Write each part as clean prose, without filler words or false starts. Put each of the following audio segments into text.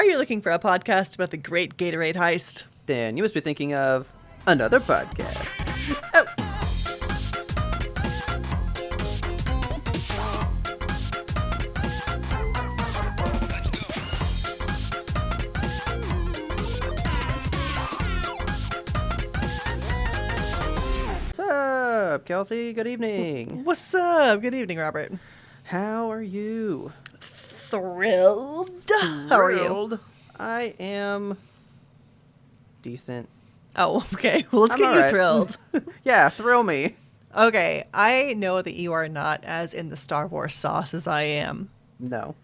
Are you looking for a podcast about the great Gatorade heist? Then you must be thinking of another podcast. Oh. What's up, Kelsey? Good evening. What's up? Good evening, Robert. How are you? Thrilled. How are you? I am decent. Oh, okay. Well, let's get you thrilled. Yeah, thrill me. Okay, I know that you are not as in the Star Wars sauce as I am. No.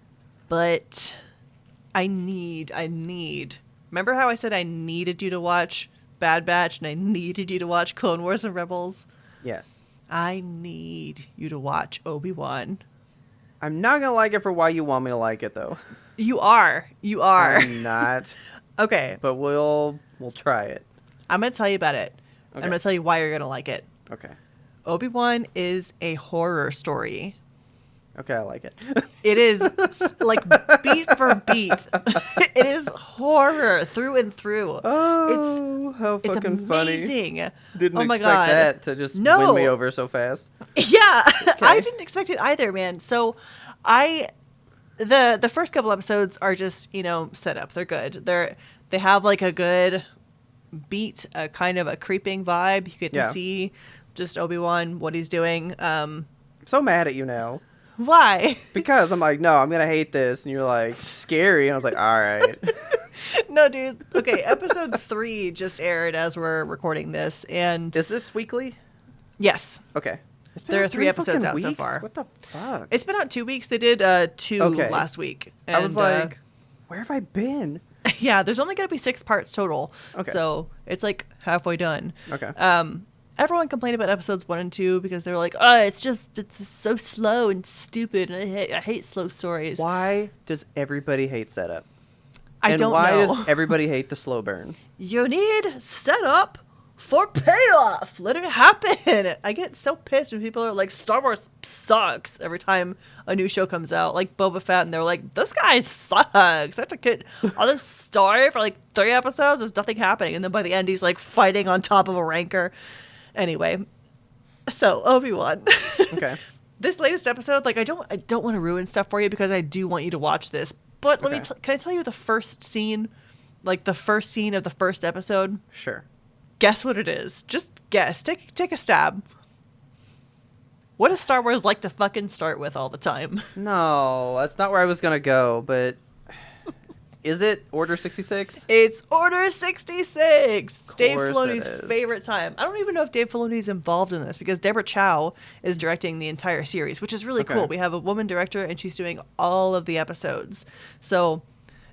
But I need. Remember how I said I needed you to watch Bad Batch and I needed you to watch Clone Wars and Rebels? Yes. I need you to watch Obi Wan. I'm not gonna like it for why you want me to like it, though. You are. I'm not. Okay. But we'll try it. I'm going to tell you about it. Okay. I'm going to tell you why you're going to like it. Okay. Obi Wan is a horror story. Okay, I like it. It is like beat for beat. It is horror through and through. Oh, how fucking funny. Amazing. Didn't oh my expect God. that to just win me over so fast. Yeah, Okay. I didn't expect it either, man. So the first couple episodes are just, set up. They're good. They have like a good beat, a kind of a creeping vibe. You get to see just Obi-Wan, what he's doing. I'm so mad at you now. Why? Because I'm like, no, I'm going to hate this. And you're like, scary. And I was like, all right. No, dude. Okay, episode 3 just aired as we're recording this. And Is this weekly? yes. Okay. There are 3 episodes out so far. What the fuck? It's been out 2 weeks. They did 2 last week. And, I was like, where have I been? yeah, there's only going to be 6 parts total. Okay. So it's like halfway done. Okay. Everyone complained about episodes 1 and 2 because they were like, oh, it's so slow and stupid. And I hate slow stories. Why does everybody hate setup? I don't know. And why does everybody hate the slow burn? You need setup for payoff. Let it happen. I get so pissed when people are like, Star Wars sucks every time a new show comes out, like Boba Fett, and they're like, this guy sucks. I have to get all this story for like 3 episodes. There's nothing happening. And then by the end, he's like fighting on top of a rancor. Anyway, so Obi-Wan. Okay. This latest episode, like I don't want to ruin stuff for you because I do want you to watch this. But let me can I tell you the first scene, like the first scene of the first episode? Sure. Guess what it is. Just guess. Take a stab. What does Star Wars like to fucking start with all the time? No, that's not where I was going to go, but is it Order 66? It's Order 66. Dave It Filoni's is. favorite time. I don't even know if Dave Filoni's involved in this because Deborah Chow is directing the entire series, which is really cool. We have a woman director and she's doing all of the episodes. So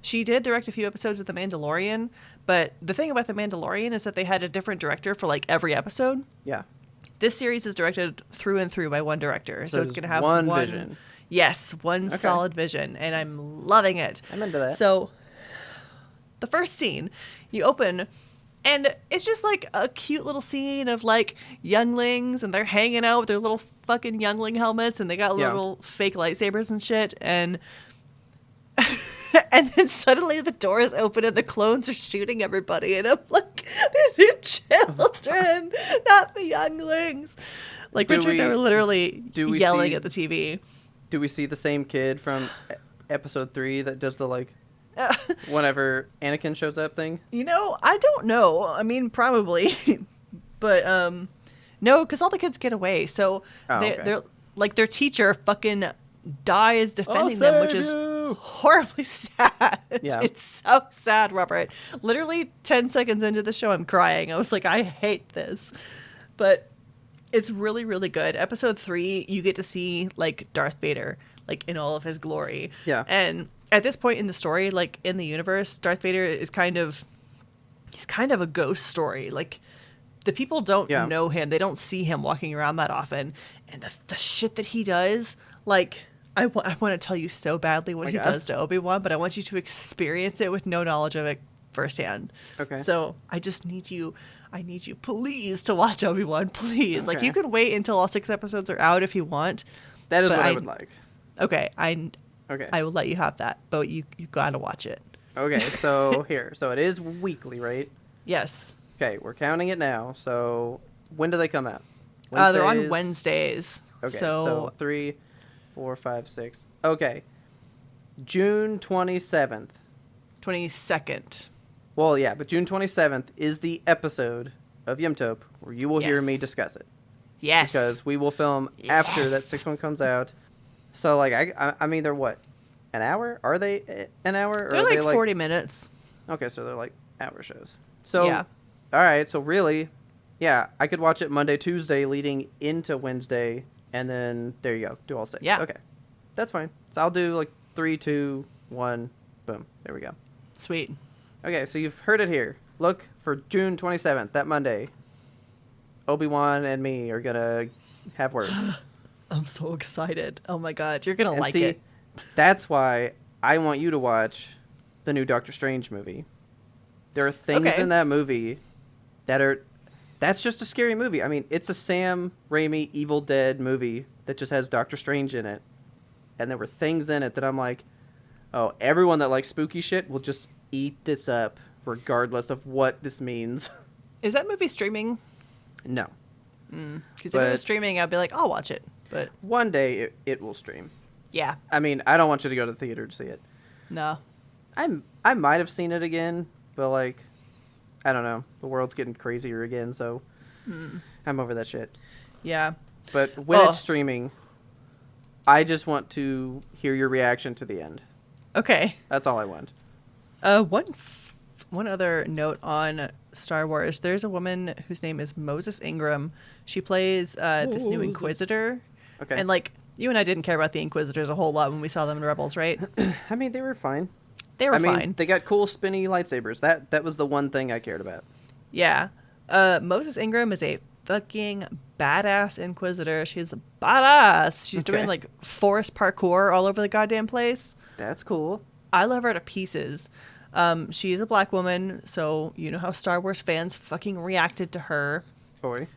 she did direct a few episodes of The Mandalorian, but the thing about The Mandalorian is that they had a different director for like every episode. Yeah. This series is directed through and through by one director. So it's going to have one vision. Yes, one solid vision, and I'm loving it. I'm into that. So the first scene, you open, and it's just like a cute little scene of like younglings, and they're hanging out with their little fucking youngling helmets, and they got little fake lightsabers and shit, and and then suddenly the doors open and the clones are shooting everybody, and I'm like, these are children, not the younglings. Like Richard and I were literally yelling at the TV. Do we see the same kid from episode 3 that does the like whenever Anakin shows up thing? I don't know. I mean, probably, but no, because all the kids get away. So they're like their teacher fucking dies defending them, which is horribly sad. Yeah. It's so sad, Robert. Literally 10 seconds into the show, I'm crying. I was like, I hate this, but it's really, really good. Episode 3, you get to see like Darth Vader, like in all of his glory. Yeah. And at this point in the story, like in the universe, Darth Vader is he's kind of a ghost story. Like the people don't know him. They don't see him walking around that often. And the shit that he does, like I want to tell you so badly what he does to Obi-Wan, but I want you to experience it with no knowledge of it firsthand. Okay. So I need you please to watch Obi-Wan, please. Okay. Like you can wait until all 6 episodes are out if you want. That is what I would like. Okay. I will let you have that, but you gotta watch it. Okay, so here. So it is weekly, right? Yes. Okay, we're counting it now. So when do they come out? They're on Wednesdays. Okay, So so 3, 4, 5, 6. Okay. June 27th. 22nd. Well, yeah, but June 27th is the episode of Yimtope where you will hear me discuss it. Yes. Because we will film after that 6th one comes out. So, like, I mean, they're what? An hour? Are they an hour? Or They're are like they 40 minutes. Okay, so they're like hour shows. So, yeah. All right, so really, yeah, I could watch it Monday, Tuesday, leading into Wednesday, and then there you go, do all 6. Yeah. Okay, that's fine. So I'll do like 3, 2, 1, boom. There we go. Sweet. Okay, so you've heard it here. Look for June 27th, that Monday. Obi Wan and me are gonna have words. I'm so excited. Oh my god, you're gonna like see, it. That's why I want you to watch the new Doctor Strange movie. There are things in that movie that's just a scary movie. I mean, it's a Sam Raimi Evil Dead movie that just has Doctor Strange in it. And there were things in it that I'm like, oh, everyone that likes spooky shit will just eat this up regardless of what this means. Is that movie streaming? No. Because if it was streaming, I'd be like, I'll watch it. But one day it will stream. Yeah. I mean, I don't want you to go to the theater to see it. No. I might have seen it again, but like, I don't know. The world's getting crazier again, so I'm over that shit. Yeah. But when it's streaming, I just want to hear your reaction to the end. Okay. That's all I want. One other note on Star Wars. There's a woman whose name is Moses Ingram. She plays this new Inquisitor. Okay. And like, you and I didn't care about the Inquisitors a whole lot when we saw them in Rebels, right? I mean, they were fine. They were fine. They got cool spinny lightsabers. That was the one thing I cared about. Yeah. Moses Ingram is a fucking badass Inquisitor. She's a badass. She's doing like forest parkour all over the goddamn place. That's cool. I love her to pieces. She's a black woman, so you know how Star Wars fans fucking reacted to her. Coy.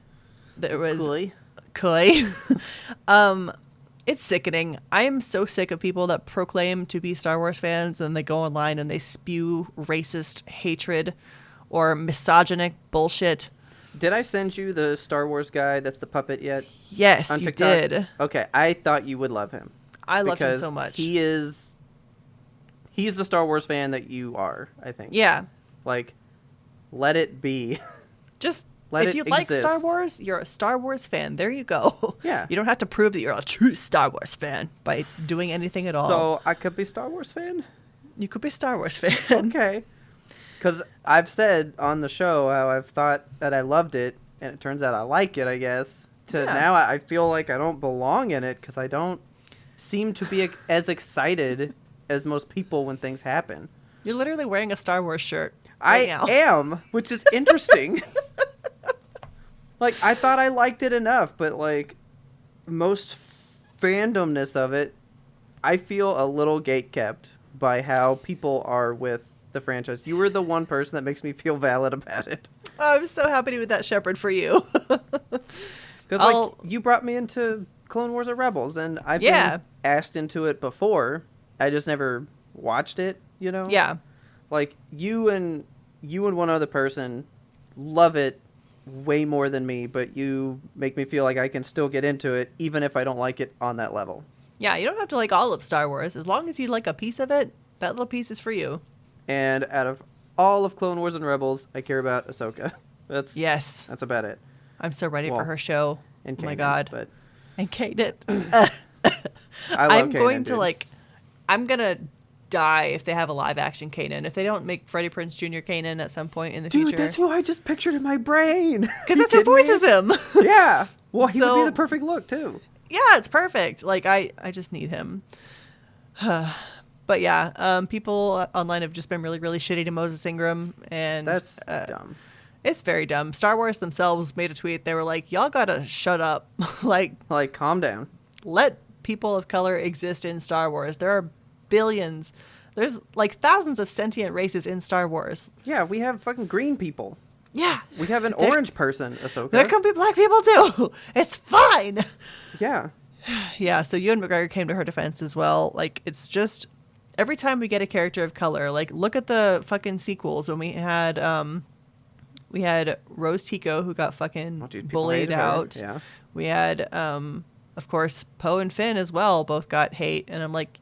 There was Coy. It's sickening. I am so sick of people that proclaim to be Star Wars fans and they go online and they spew racist hatred or misogynic bullshit. Did I send you the Star Wars guy that's the puppet yet? Yes, on you TikTok? did. Okay, I thought you would love him. I love him so much. He's the Star Wars fan that you are, I think. Yeah. Like, let it be. Just Let if it you like exist. Star Wars, you're a Star Wars fan. There you go. Yeah. You don't have to prove that you're a true Star Wars fan by doing anything at all. So I could be Star Wars fan? You could be a Star Wars fan. Okay. Because I've said on the show how I've thought that I loved it, and it turns out I like it, I guess. Now I feel like I don't belong in it because I don't seem to be as excited as most people when things happen. You're literally wearing a Star Wars shirt I now. am, which is interesting. Like, I thought I liked it enough, but, like, most fandomness of it, I feel a little gatekept by how people are with the franchise. You were the one person that makes me feel valid about it. Oh, I'm so happy with that shepherd for you. Because, like, you brought me into Clone Wars or Rebels, and I've been asked into it before. I just never watched it, you know? Yeah. Like, you and one other person love it way more than me, but you make me feel like I can still get into it, even if I don't like it on that level. Yeah, you don't have to like all of Star Wars. As long as you like a piece of it, that little piece is for you. And out of all of Clone Wars and Rebels, I care about Ahsoka. That's about it. I'm so ready for her show. And oh my Kanan, god. But and Kanan. I'm going to dude. Like, I'm gonna die if they have a live action Kanan. If they don't make Freddie Prinze Jr. Kanan at some point in the future. Dude, that's who I just pictured in my brain. Because that's who voices him. Yeah. Well, he would be the perfect look too. Yeah, it's perfect. Like, I just need him. But yeah, people online have just been really, really shitty to Moses Ingram, and that's dumb. It's very dumb. Star Wars themselves made a tweet. They were like, "Y'all gotta shut up. like, calm down. Let people of color exist in Star Wars. There are billions. There's like thousands of sentient races in Star Wars. Yeah, we have fucking green people. Yeah. We have an orange person, Ahsoka. There can be black people too. It's fine. Yeah. Yeah, so Ewan McGregor came to her defense as well. Like, it's just, every time we get a character of color, like look at the fucking sequels when we had Rose Tico who got fucking bullied out. Yeah. We had of course Poe and Finn as well both got hate, and I'm like,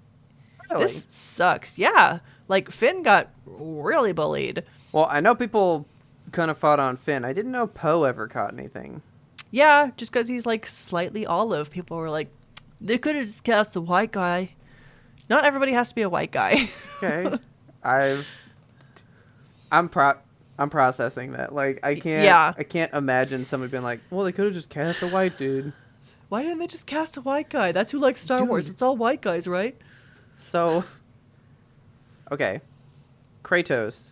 really? This sucks. Yeah. Like Finn got really bullied. Well, I know people kind of fought on Finn. I didn't know Poe ever caught anything. Yeah, just because he's like slightly olive. People were like, they could have just cast the white guy. Not everybody has to be a white guy. Okay. I'm processing that. Like I can't imagine somebody being like, well, they could have just cast a white dude. Why didn't they just cast a white guy? That's who likes Star Wars. It's all white guys, right? So, okay. Kratos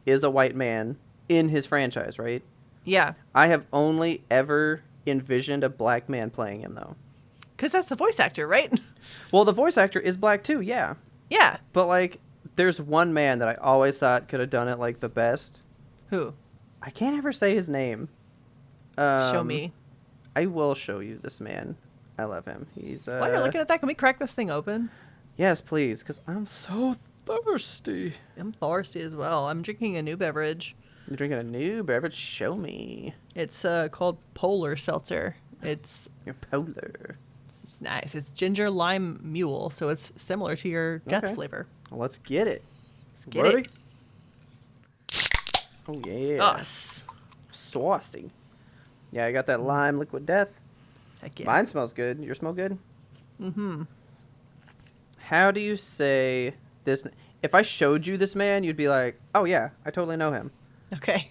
is a white man in his franchise, right? Yeah. I have only ever envisioned a black man playing him, though. Because that's the voice actor, right? Well, the voice actor is black, too, yeah. Yeah. But, like, there's one man that I always thought could have done it, like, the best. Who? I can't ever say his name. Show me. I will show you this man. I love him. He's, While you're looking at that, can we crack this thing open? Yes, please, because I'm so thirsty. I'm thirsty as well. I'm drinking a new beverage. You're drinking a new beverage? Show me. It's called Polar Seltzer. It's polar. It's nice. It's ginger lime mule, so it's similar to your death flavor. Well, let's get it. Let's get it. Oh, yeah. Us. Saucy. Yeah, I got that lime liquid death. Heck yeah. Mine smells good. Yours smell good? Mm-hmm. How do you say this? If I showed you this man, you'd be like, oh, yeah, I totally know him. Okay.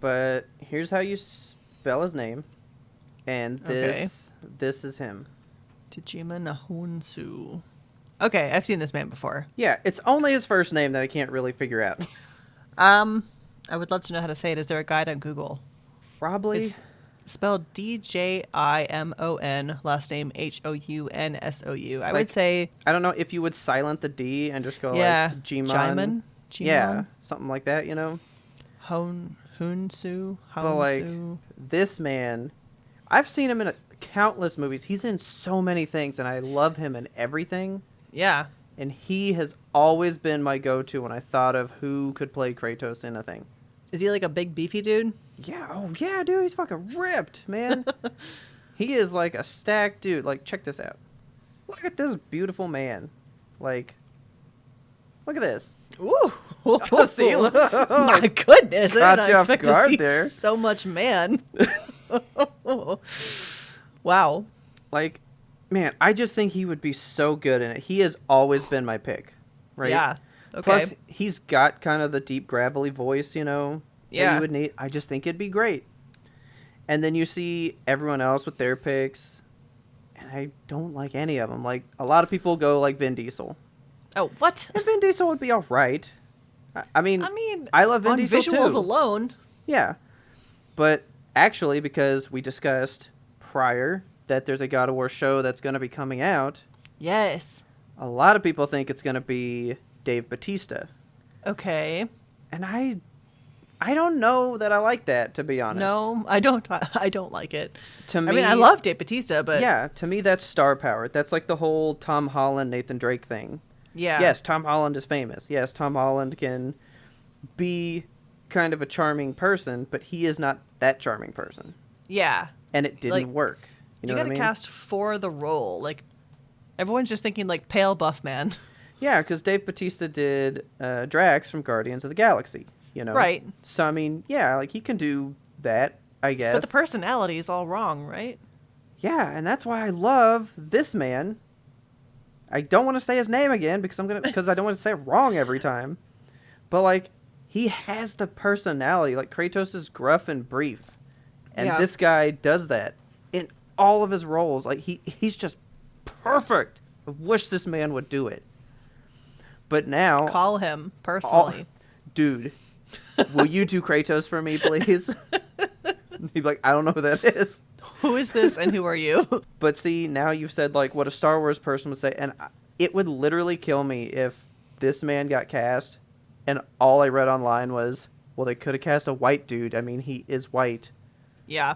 But here's how you spell his name. And this is him. Tajima Nahunsu. Okay, I've seen this man before. Yeah, it's only his first name that I can't really figure out. I would love to know how to say it. Is there a guide on Google? Probably. It's spelled Dijimon, last name Hounsou. I would say... I don't know if you would silent the D and just go like Jimon. Yeah, something like that, you know? Hunsu. But like, this man, I've seen him in countless movies. He's in so many things, and I love him in everything. Yeah. And he has always been my go-to when I thought of who could play Kratos in a thing. Is he like a big beefy dude? Yeah. Oh, yeah, dude. He's fucking ripped, man. He is like a stacked dude. Like, check this out. Look at this beautiful man. Like, look at this. Ooh. See, look. My goodness. I did not expect to see there. so much man. Wow. Like, man, I just think he would be so good in it. He has always been my pick, right? Yeah. Okay. Plus, he's got kind of the deep, gravelly voice, you know, that you would need. I just think it'd be great. And then you see everyone else with their picks, and I don't like any of them. Like, a lot of people go like Vin Diesel. Oh, what? And Vin Diesel would be all right. I mean, I love Vin Diesel too. On visuals alone. Yeah. But actually, because we discussed prior that there's a God of War show that's going to be coming out. Yes. A lot of people think it's going to be Dave Bautista. Okay. And I don't know that I like that, to be honest. No, I don't like it. To me, I mean, I love Dave Bautista, but... Yeah, to me that's star power. That's like the whole Tom Holland, Nathan Drake thing. Yeah. Yes, Tom Holland is famous. Yes, Tom Holland can be kind of a charming person, but he is not that charming person. Yeah. And it didn't work. You know what I mean? You gotta cast for the role. Like, everyone's just thinking, like, pale buff man. Yeah, because Dave Bautista did Drax from Guardians of the Galaxy, you know? Right. So, I mean, yeah, like, he can do that, I guess. But the personality is all wrong, right? Yeah, and that's why I love this man. I don't want to say his name again because I don't want to say it wrong every time. But, like, he has the personality. Like, Kratos is gruff and brief. And this guy does that in all of his roles. Like, he's just perfect. I wish this man would do it. But now... Call him, personally. Dude, will you do Kratos for me, please? He'd be like, I don't know who that is. Who is this and who are you? But see, now you've said, like, what a Star Wars person would say. And it would literally kill me if this man got cast and all I read online was, well, they could have cast a white dude. I mean, he is white. Yeah.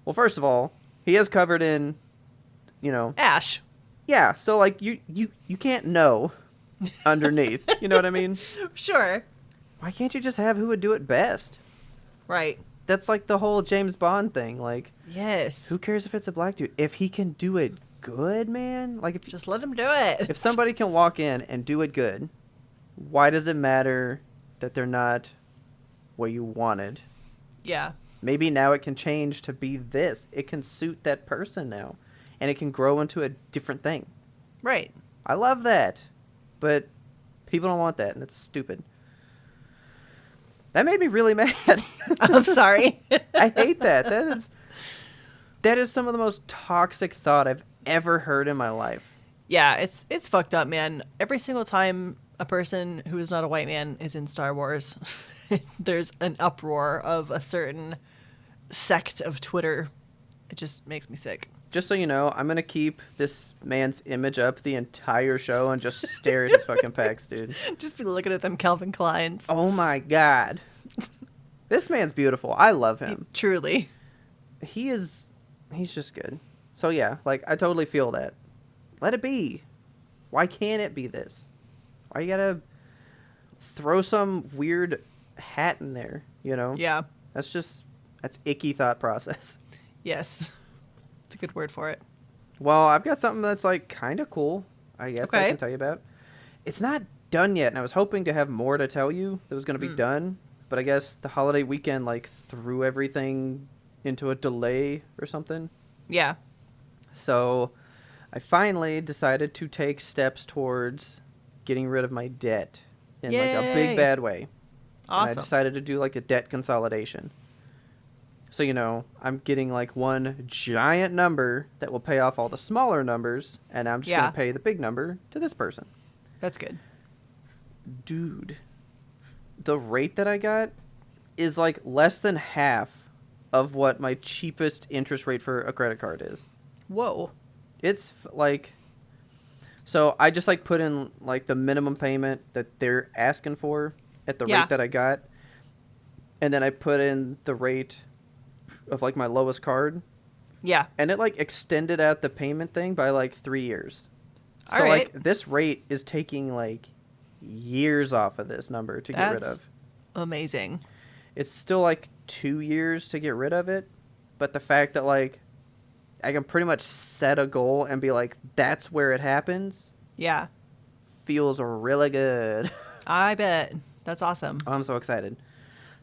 Well, first of all, he is covered in, you know... Ash. Yeah, so, like, you can't know. underneath. You know what I mean? Sure. Why can't you just have who would do it best? Right. That's like the whole James Bond thing. Like, Yes. who cares if it's a black dude? If he can do it good, man. Like, if Just let him do it. if somebody can walk in and do it good, why does it matter that they're not what you wanted? Yeah. Maybe now it can change to be this. It can suit that person now. And it can grow into a different thing. Right. I love that. But people don't want that, and it's stupid. That made me really mad. I'm sorry. I hate that. That is some of the most toxic thought I've ever heard in my life. Yeah, it's fucked up, man. Every single time a person who is not a white man is in Star Wars, there's an uproar of a certain sect of Twitter. It just makes me sick. Just so you know, I'm going to keep this man's image up the entire show and just stare at his fucking pecs, dude. Just be looking at them Calvin Kleins. Oh my God. This man's beautiful. I love him. Truly. He's just good. So yeah, like, I totally feel that. Let it be. Why can't it be this? Why you gotta throw some weird hat in there, you know? Yeah. That's icky thought process. Yes. It's a good word for it. Well, I've got something that's, like, kind of cool, I guess I can tell you about. It's not done yet, and I was hoping to have more to tell you that was going to be done, but I guess the holiday weekend, like, threw everything into a delay or something. Yeah. So I finally decided to take steps towards getting rid of my debt in, like, a big, bad way. Awesome. And I decided to do, like, a debt consolidation. So, you know, I'm getting, like, one giant number that will pay off all the smaller numbers, and I'm just going to pay the big number to this person. That's good. Dude, the rate that I got is, like, less than half of what my cheapest interest rate for a credit card is. Whoa. It's, like... So, I just, like, put in, like, the minimum payment that they're asking for at the rate that I got. And then I put in the rate of, like, my lowest card. Yeah. And it, like, extended out the payment thing by, like, 3 years. All so, right. like, this rate is taking, like, years off of this number to get rid of. Amazing. It's still, like, 2 years to get rid of it. But the fact that, like, I can pretty much set a goal and be like, that's where it happens. Yeah. Feels really good. I bet. That's awesome. Oh, I'm so excited.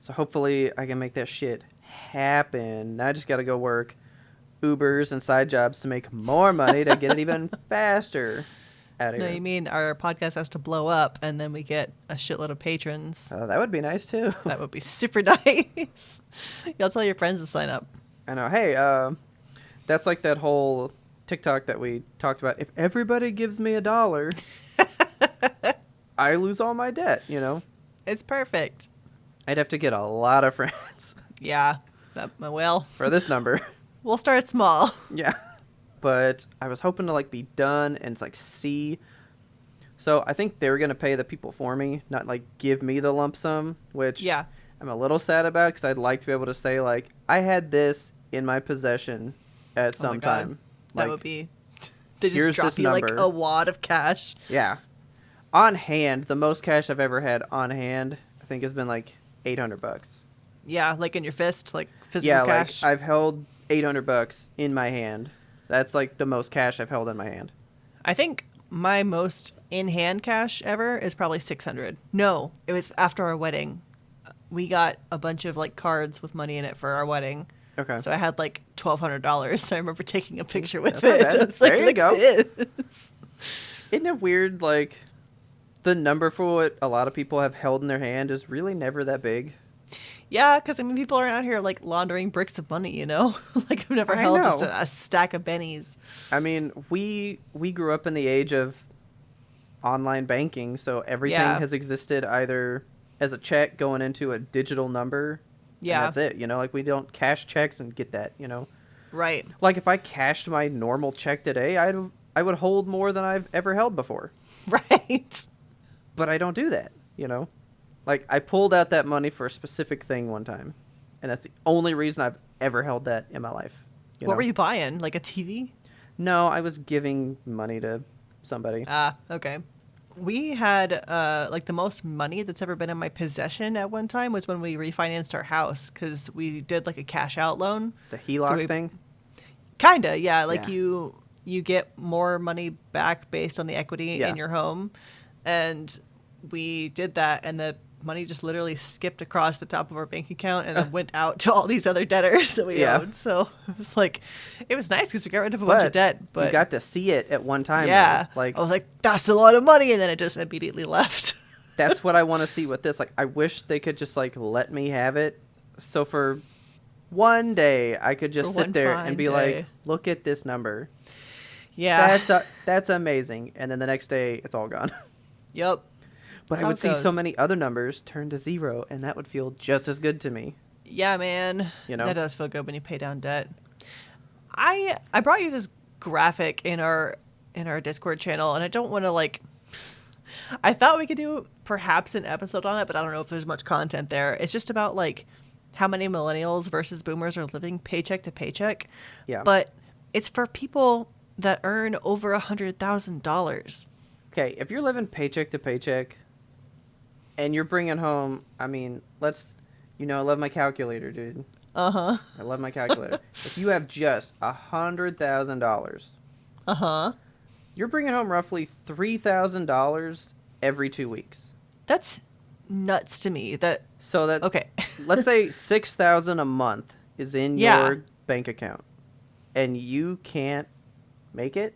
So hopefully I can make that shit happen. Now I just got to go work Ubers and side jobs to make more money to get it even faster out of here. No, you mean our podcast has to blow up and then we get a shitload of patrons. Oh, that would be nice too. That would be super nice. Y'all tell your friends to sign up. I know. Hey, that's like that whole TikTok that we talked about. If everybody gives me $1, I lose all my debt, you know? It's perfect. I'd have to get a lot of friends. Yeah. Well, for this number. We'll start small. Yeah. But I was hoping to, like, be done and, like, see. So I think they were going to pay the people for me, not, like, give me the lump sum, which I'm a little sad about because I'd like to be able to say, like, I had this in my possession at some time. That like, would be... They just drop you, like, a wad of cash. Yeah. On hand, the most cash I've ever had on hand, I think, has been, like, $800. Yeah, like in your fist, like physical cash. Yeah, like, I've held $800 in my hand. That's, like, the most cash I've held in my hand. I think my most in-hand cash ever is probably $600. No, it was after our wedding. We got a bunch of, like, cards with money in it for our wedding. Okay. So I had, like, $1,200. I remember taking a picture with That's it. I was there like, you go. This. Isn't it weird, like, the number for what a lot of people have held in their hand is really never that big? Yeah, because, I mean, people aren't out here, like, laundering bricks of money, you know? Like, I've never held just a stack of bennies. I mean, we grew up in the age of online banking, so everything has existed either as a check going into a digital number. Yeah. And that's it, you know? Like, we don't cash checks and get that, you know? Right. Like, if I cashed my normal check today, I would hold more than I've ever held before. Right. But I don't do that, you know? Like, I pulled out that money for a specific thing one time, and that's the only reason I've ever held that in my life. What were you buying? Like a TV? No, I was giving money to somebody. Ah, okay. we had like the most money that's ever been in my possession at one time was when we refinanced our house because we did like a cash out loan. The HELOC thing? Kinda, yeah. Like Yeah. you get more money back based on the equity in your home. And we did that, and the money just literally skipped across the top of our bank account and then went out to all these other debtors that we owed. So it was like, it was nice because we got rid of a bunch of debt. But you got to see it at one time. Yeah. Though. Like, I was like, that's a lot of money. And then it just immediately left. That's what I want to see with this. Like, I wish they could just, like, let me have it. So for one day, I could just sit there and be like, look at this number. Yeah. That's amazing. And then the next day, it's all gone. Yep. But I would see so many other numbers turn to zero, and that would feel just as good to me. Yeah, man. You know? That does feel good when you pay down debt. I brought you this graphic in our Discord channel, and I don't want to, like... I thought we could do perhaps an episode on it, but I don't know if there's much content there. It's just about, like, how many millennials versus boomers are living paycheck to paycheck. Yeah. But it's for people that earn over $100,000. Okay, if you're living paycheck to paycheck... And you're bringing home, I mean, I love my calculator, dude. Uh-huh. I love my calculator. If you have just $100,000, uh-huh, you're bringing home roughly $3,000 every 2 weeks. That's nuts to me. Okay. Let's say $6,000 a month is in your bank account, and you can't make it.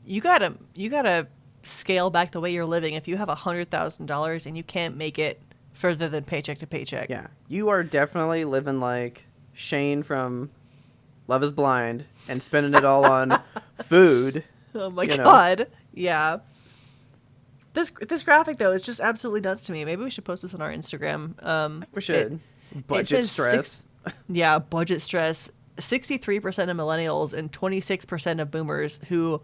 You gotta scale back the way you're living. If you have $100,000 and you can't make it further than paycheck to paycheck. Yeah, you are definitely living like Shane from Love is Blind and spending it all on food. Oh my God. Yeah. This graphic though is just absolutely nuts to me. Maybe we should post this on our Instagram. We should. Budget stress. Budget stress. 63% of millennials and 26% of boomers who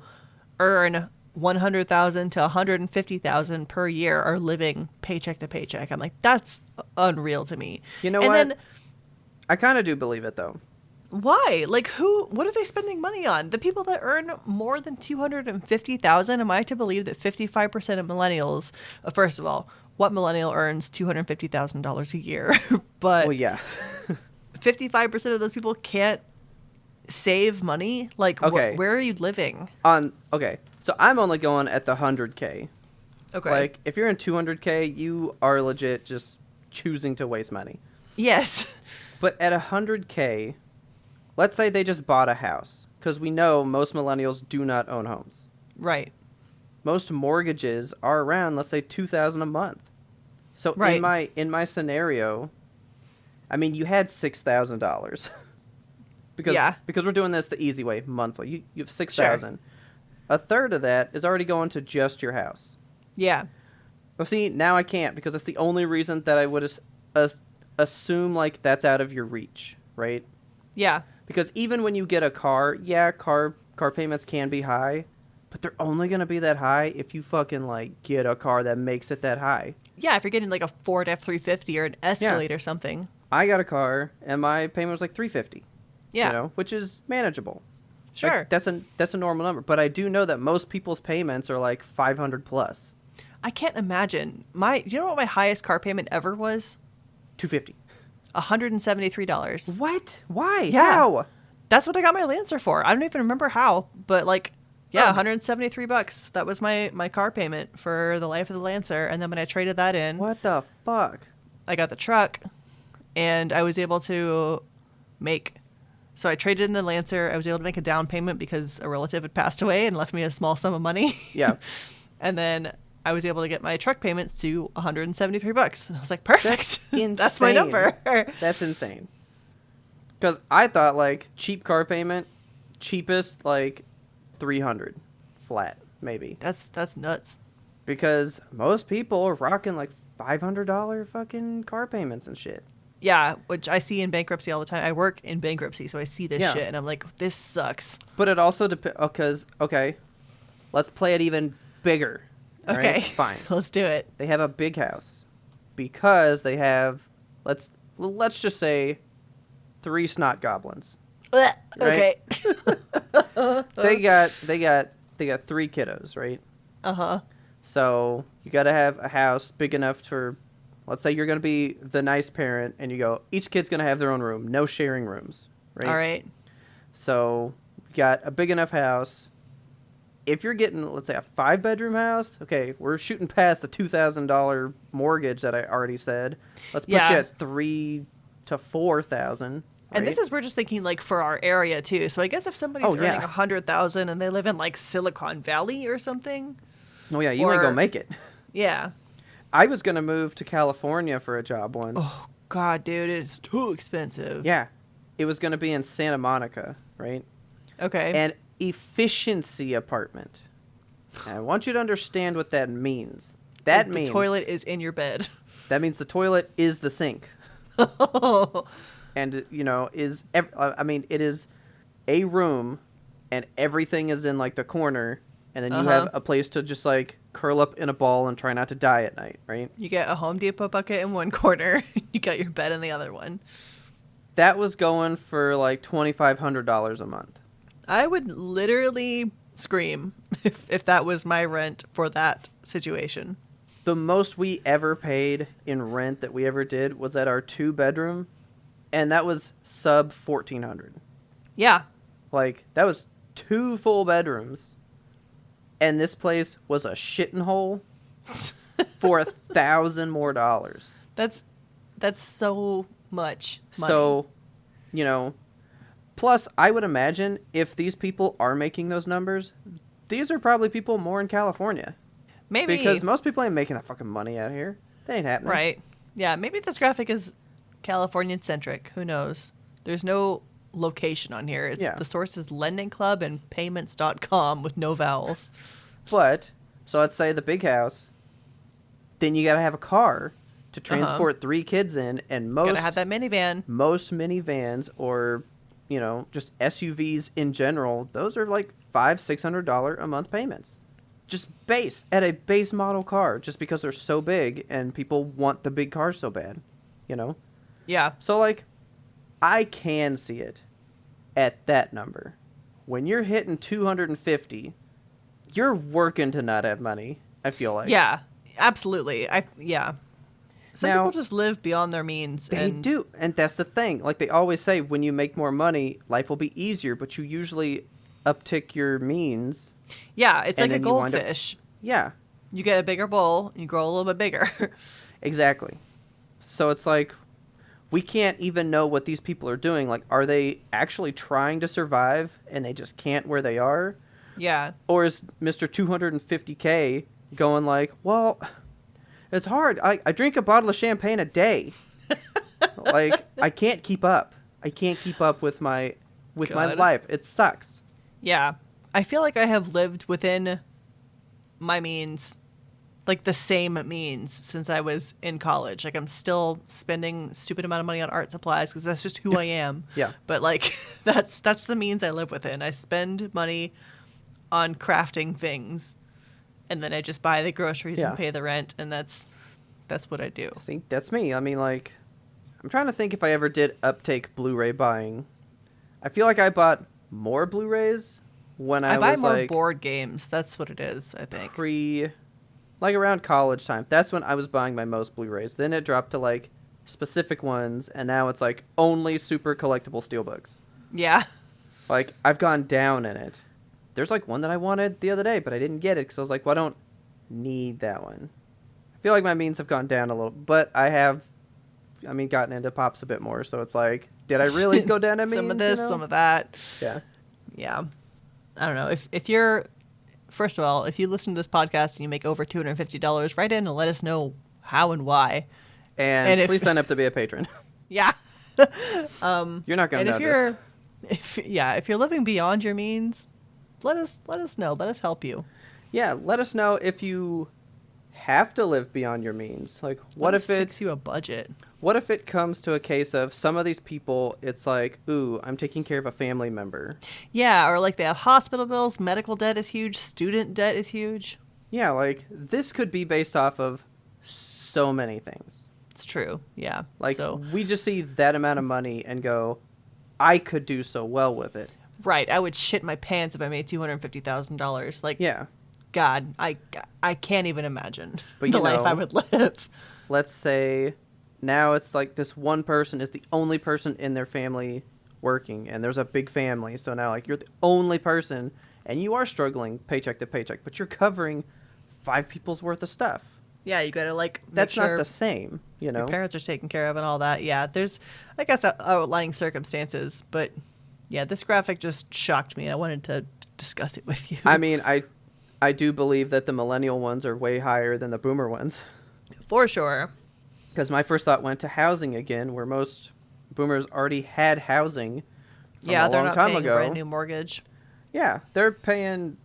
earn $100,000 to $150,000 per year are living paycheck to paycheck. I'm like, that's unreal to me. You know what? Then, I kind of do believe it though. Why? Like, what are they spending money on? The people that earn more than $250,000. Am I to believe that 55% of millennials? First of all, what millennial earns $250,000 a year? But well, yeah, 55% of those people can't save money. Like, okay. Where are you living? So I'm only going at the 100K. Okay. Like, if you're in 200K, you are legit just choosing to waste money. Yes. But at 100K, let's say they just bought a house, because we know most millennials do not own homes. Right. Most mortgages are around, let's say, $2,000 a month. So in my scenario, I mean, you had $6,000. Because we're doing this the easy way, monthly. You have $6,000. Sure. A third of that is already going to just your house. Yeah. Well, see, now I can't, because that's the only reason that I would assume, like, that's out of your reach, right? Yeah. Because even when you get a car, car payments can be high, but they're only going to be that high if you fucking, like, get a car that makes it that high. Yeah, if you're getting, like, a Ford F-350 or an Escalade or something. I got a car, and my payment was, like, $350. Yeah. Which is manageable. Sure. Like, that's a normal number. But I do know that most people's payments are, like, $500 plus. I can't imagine. You know what my highest car payment ever was? $250. $173. What? Why? Yeah. How? That's what I got my Lancer for. I don't even remember how, but like, yeah, $173. That was my car payment for the life of the Lancer. And then when I traded that in, what the fuck? I got the truck, and I was able to so I traded in the Lancer. I was able to make a down payment because a relative had passed away and left me a small sum of money. Yeah. And then I was able to get my truck payments to $173. And I was like, perfect. That's my number. That's insane. Because I thought, like, cheap car payment, cheapest, like, $300 flat, maybe. That's nuts. Because most people are rocking, like, $500 fucking car payments and shit. Yeah, which I see in bankruptcy all the time. I work in bankruptcy, so I see this shit, and I'm like, this sucks. But it also depends, because, let's play it even bigger. Okay, right? Fine. Let's do it. They have a big house because they have, let's just say, 3 snot goblins. Right? Okay. They got 3 kiddos, right? Uh-huh. So you got to have a house big enough for, let's say you're going to be the nice parent, and you go, each kid's going to have their own room, no sharing rooms, right? All right. So you got a big enough house. If you're getting, let's say, a 5-bedroom house, okay, we're shooting past the $2,000 mortgage that I already said. Let's put you at $3,000 to $4,000. Right? And this is, we're just thinking like for our area too. So I guess if somebody's earning 100,000 and they live in like Silicon Valley or something. Oh yeah, you ain't gonna make it. Yeah. I was gonna move to California for a job once. Oh God, dude, it's too expensive. Yeah, it was gonna be in Santa Monica, right? Okay. An efficiency apartment. And I want you to understand what that means. That like means the toilet is in your bed. That means the toilet is the sink. And you know, it is a room, and everything is in like the corner, and then you have a place to just like curl up in a ball and try not to die at night, right? You get a Home Depot bucket in one corner. You got your bed in the other one. That was going for like $2,500 a month. I would literally scream if that was my rent for that situation. The most we ever paid in rent that we ever did was at our 2-bedroom, and that was sub $1,400. Yeah. Like, that was 2 full bedrooms, and this place was a shitting hole for $1,000 more. That's so much money. So, you know, plus I would imagine if these people are making those numbers, these are probably people more in California. Maybe. Because most people ain't making that fucking money out here. That ain't happening. Right. Yeah, maybe this graphic is Californian-centric. Who knows? There's no location on here. The source is Lending Club and Payments.com with no vowels. But, so let's say the big house, then you gotta have a car to transport 3 kids in, and gotta have that minivan. Most minivans, or, you know, just SUVs in general, those are like $500-$600 a month payments. Just at a base model car, just because they're so big and people want the big cars so bad, you know? Yeah. So, like, I can see it at that number. When you're hitting 250, you're working to not have money, I feel like. Yeah, absolutely. Some Now, people just live beyond their means. They do, and that's the thing. Like, they always say, when you make more money, life will be easier, but you usually uptick your means. Yeah, it's like a goldfish. Yeah. You get a bigger bowl, you grow a little bit bigger. Exactly. So it's like, we can't even know what these people are doing. Like, are they actually trying to survive and they just can't where they are? Yeah. Or is Mr. 250K going like, well, it's hard. I drink a bottle of champagne a day. Like, I can't keep up. I can't keep up with my life. It sucks. Yeah. I feel like I have lived within my means, like the same means, since I was in college. Like, I'm still spending stupid amount of money on art supplies because that's just who I am. Yeah. But like, that's the means I live within. I spend money on crafting things, and then I just buy the groceries and pay the rent, and that's what I do. See, that's me. I mean, like, I'm trying to think if I ever did uptake Blu-ray buying. I feel like I bought more Blu-rays when I buy was more like board games. That's what it is, I think. Like around college time. That's when I was buying my most Blu-rays. Then it dropped to like specific ones, and now it's like only super collectible steelbooks. Yeah. Like, I've gone down in it. There's like one that I wanted the other day, but I didn't get it because I was like, well, I don't need that one. I feel like my means have gone down a little, but I have, gotten into pops a bit more. So it's like, did I really go down in means? Some of this, some of that. Yeah. Yeah. I don't know. If you're, first of all, if you listen to this podcast and you make over $250, write in and let us know how and why. And please sign up to be a patron. Yeah. You're not going to know this. If you're living beyond your means, let us know. Let us help you. Yeah, let us know if you have to live beyond your means. Like, what if it fix you a budget? What if it comes to a case of some of these people, it's like, ooh, I'm taking care of a family member. Yeah, or like they have hospital bills, medical debt is huge, student debt is huge. Yeah, like, this could be based off of so many things. It's true, yeah. Like, we just see that amount of money and go, I could do so well with it. Right, I would shit my pants if I made $250,000. Like, yeah. God, I can't even imagine But the life I would live. Let's say now it's like this one person is the only person in their family working, and there's a big family. So now like you're the only person, and you are struggling paycheck to paycheck, but you're covering 5 people's worth of stuff. Yeah, you gotta like that's make sure not the same, you know. Your parents are taken care of and all that. Yeah, there's I guess outlying circumstances, but yeah, this graphic just shocked me. I wanted to discuss it with you. I mean, I do believe that the millennial ones are way higher than the boomer ones. For sure. Because my first thought went to housing again, where most boomers already had housing from a they're long not time paying ago. a brand new mortgage. Yeah, they're paying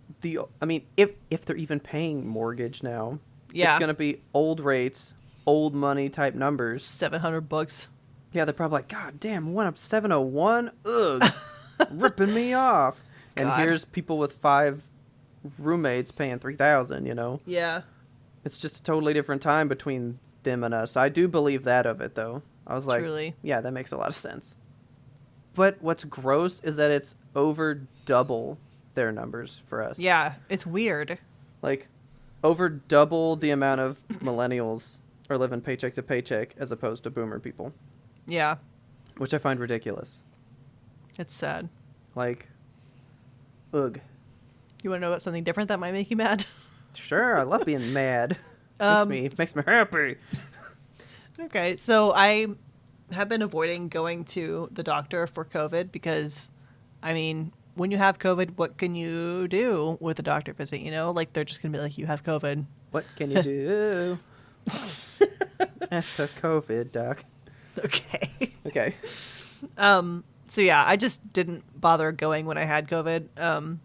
I mean, if they're even paying mortgage now, it's going to be old rates, old money type numbers. $700. Yeah, they're probably like, God damn, went up 701? Ugh, ripping me off. And God. here's people with 5 roommates paying $3,000, you know? Yeah. It's just a totally different time between them and us. I do believe that of it, though. I was like, Truly. Yeah, that makes a lot of sense. But what's gross is that it's over double their numbers for us. Yeah, it's weird. Like, over double the amount of millennials are living paycheck to paycheck as opposed to boomer people. Yeah. Which I find ridiculous. It's sad. Like, ugh. You want to know about something different that might make you mad? Sure, I love being mad. Makes me happy. Okay, so I have been avoiding going to the doctor for COVID because, I mean, when you have COVID, what can you do with a doctor visit? You know, like they're just gonna be like, you have COVID. What can you do after COVID, doc? Okay. Okay. So yeah, I just didn't bother going when I had COVID.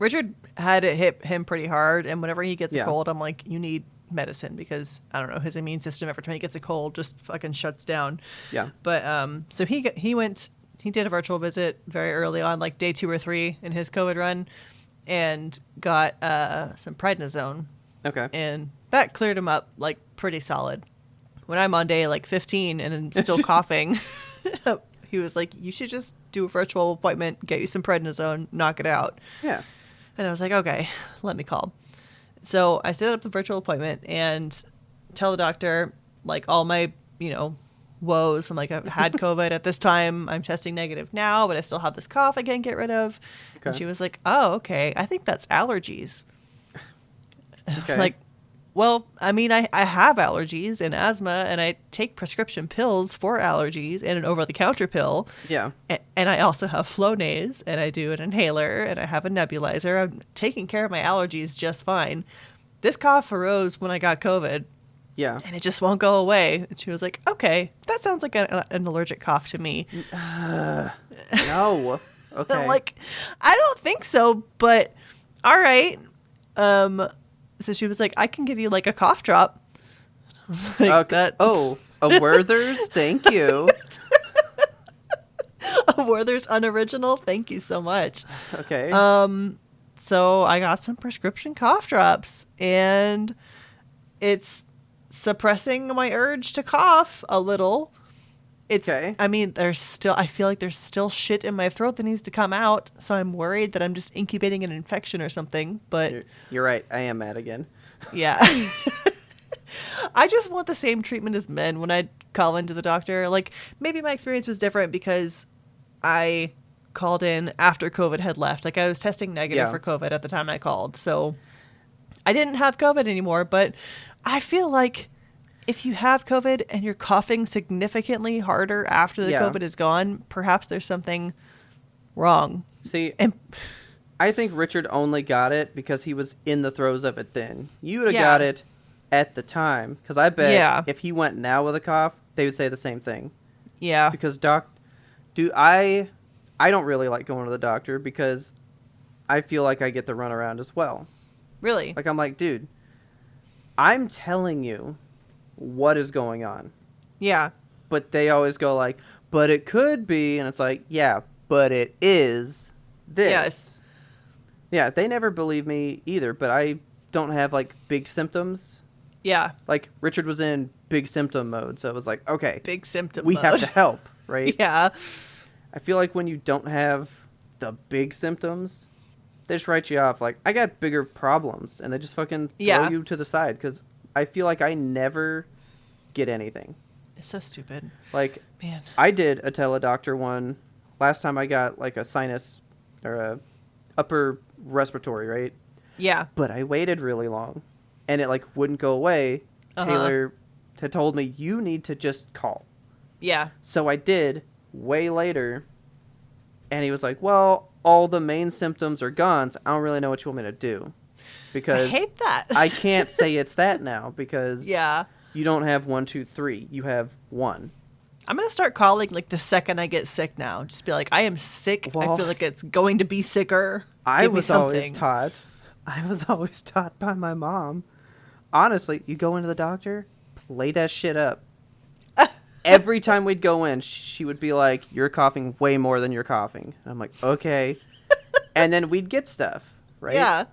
Richard had it hit him pretty hard, and whenever he gets a cold, I'm like, you need medicine because I don't know, his immune system every time he gets a cold just fucking shuts down. Yeah. But so he did a virtual visit very early on, like day 2 or 3 in his COVID run, and got some prednisone. Okay. And that cleared him up like pretty solid. When I'm on day like 15 and still coughing, he was like, you should just do a virtual appointment, get you some prednisone, knock it out. Yeah. And I was like, okay, let me call. So I set up the virtual appointment and tell the doctor like all my, woes. I'm like, I've had COVID at this time. I'm testing negative now, but I still have this cough I can't get rid of. Okay. And she was like, oh, okay. I think that's allergies. Okay. I was like, well, I mean, I have allergies and asthma, and I take prescription pills for allergies and an over-the-counter pill. Yeah. And I also have Flonase, and I do an inhaler, and I have a nebulizer. I'm taking care of my allergies just fine. This cough arose when I got COVID. Yeah. And it just won't go away. And she was like, okay, that sounds like an allergic cough to me. No. Okay. I'm like, I don't think so, but all right. So she was like, I can give you like a cough drop. I was like, okay. Oh, a Werther's? Thank you. A Werther's Unoriginal? Thank you so much. Okay. So I got some prescription cough drops, and it's suppressing my urge to cough a little. It's, okay. I mean, I feel like there's still shit in my throat that needs to come out. So I'm worried that I'm just incubating an infection or something, but you're right. I am mad again. Yeah. I just want the same treatment as men when I call into the doctor. Like maybe my experience was different because I called in after COVID had left. Like I was testing negative for COVID at the time I called. So I didn't have COVID anymore, but I feel like if you have COVID and you're coughing significantly harder after the COVID is gone, perhaps there's something wrong. See, I think Richard only got it because he was in the throes of it then. You would have got it at the time, because I bet if he went now with a cough, they would say the same thing. Yeah. Because I don't really like going to the doctor because I feel like I get the runaround as well. Really? Like I'm like, dude, I'm telling you what is going on. Yeah. But they always go like, but it could be, and it's like, yeah, but it is this. Yes. Yeah, they never believe me either, but I don't have like big symptoms. Yeah. Like Richard was in big symptom mode, so it was like, okay, big symptom we mode. have to help, right? Yeah. I feel like when you don't have the big symptoms, they just write you off. Like, I got bigger problems, and they just fucking throw you to the side, because I feel like I never get anything. It's so stupid. Like, man, I did a teledoctor one last time. I got like a sinus or a upper respiratory, right? Yeah. But I waited really long, and it like wouldn't go away. Taylor had told me, you need to just call. Yeah. So I did way later, and he was like, well, all the main symptoms are gone, so I don't really know what you want me to do. Because I hate that. I can't say it's that now, because yeah, you don't have 1, 2, 3. You have 1. I'm going to start calling like the second I get sick now. Just be like, I am sick. Well, I feel like it's going to be sicker. I was always taught by my mom. Honestly, you go into the doctor, play that shit up. Every time we'd go in, she would be like, you're coughing way more than you're coughing. And I'm like, okay. And then we'd get stuff, right? Yeah.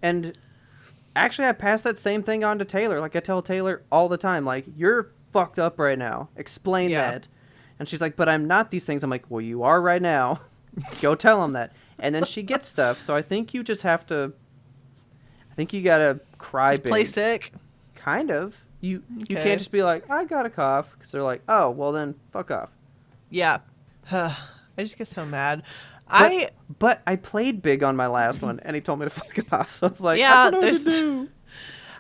And actually, I pass that same thing on to Taylor. Like, I tell Taylor all the time, like, you're fucked up right now. Explain that. And she's like, but I'm not these things. I'm like, well, you are right now. Go tell him that. And then she gets stuff. So I think you just have to, I think you got to cry just big. Play sick. Kind of. You can't just be like, I got a cough. Because they're like, oh, well then, fuck off. Yeah. I just get so mad. But I played big on my last one, and he told me to fuck off. So I was like, yeah, I don't know what to do.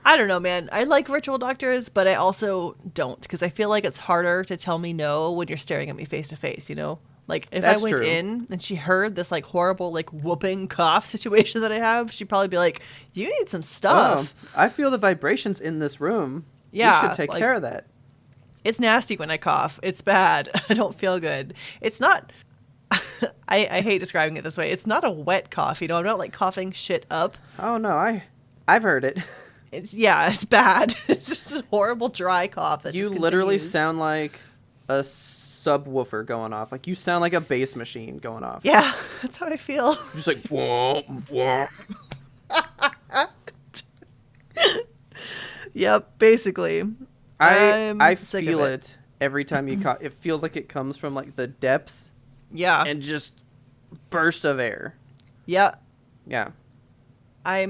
I don't know, man. I like virtual doctors, but I also don't, because I feel like it's harder to tell me no when you're staring at me face to face, you know? Like, if That's I went true. in and she heard this, like, horrible, like, whooping cough situation that I have, she'd probably be like, you need some stuff. I feel the vibrations in this room. Yeah. You should take care of that. It's nasty when I cough. It's bad. I don't feel good. It's not... I hate describing it this way. It's not a wet cough, you know? I'm not, like, coughing shit up. Oh, no. I've heard it. It's bad. It's just a horrible dry cough that You just literally continues. sound like a subwoofer going off. Like, you sound like a bass machine going off. Yeah, that's how I feel. Just like, whoa, whoa. Yep, basically. I feel it every time you cough. It feels like it comes from, like, the depths. Yeah. And just bursts of air. Yeah. Yeah. I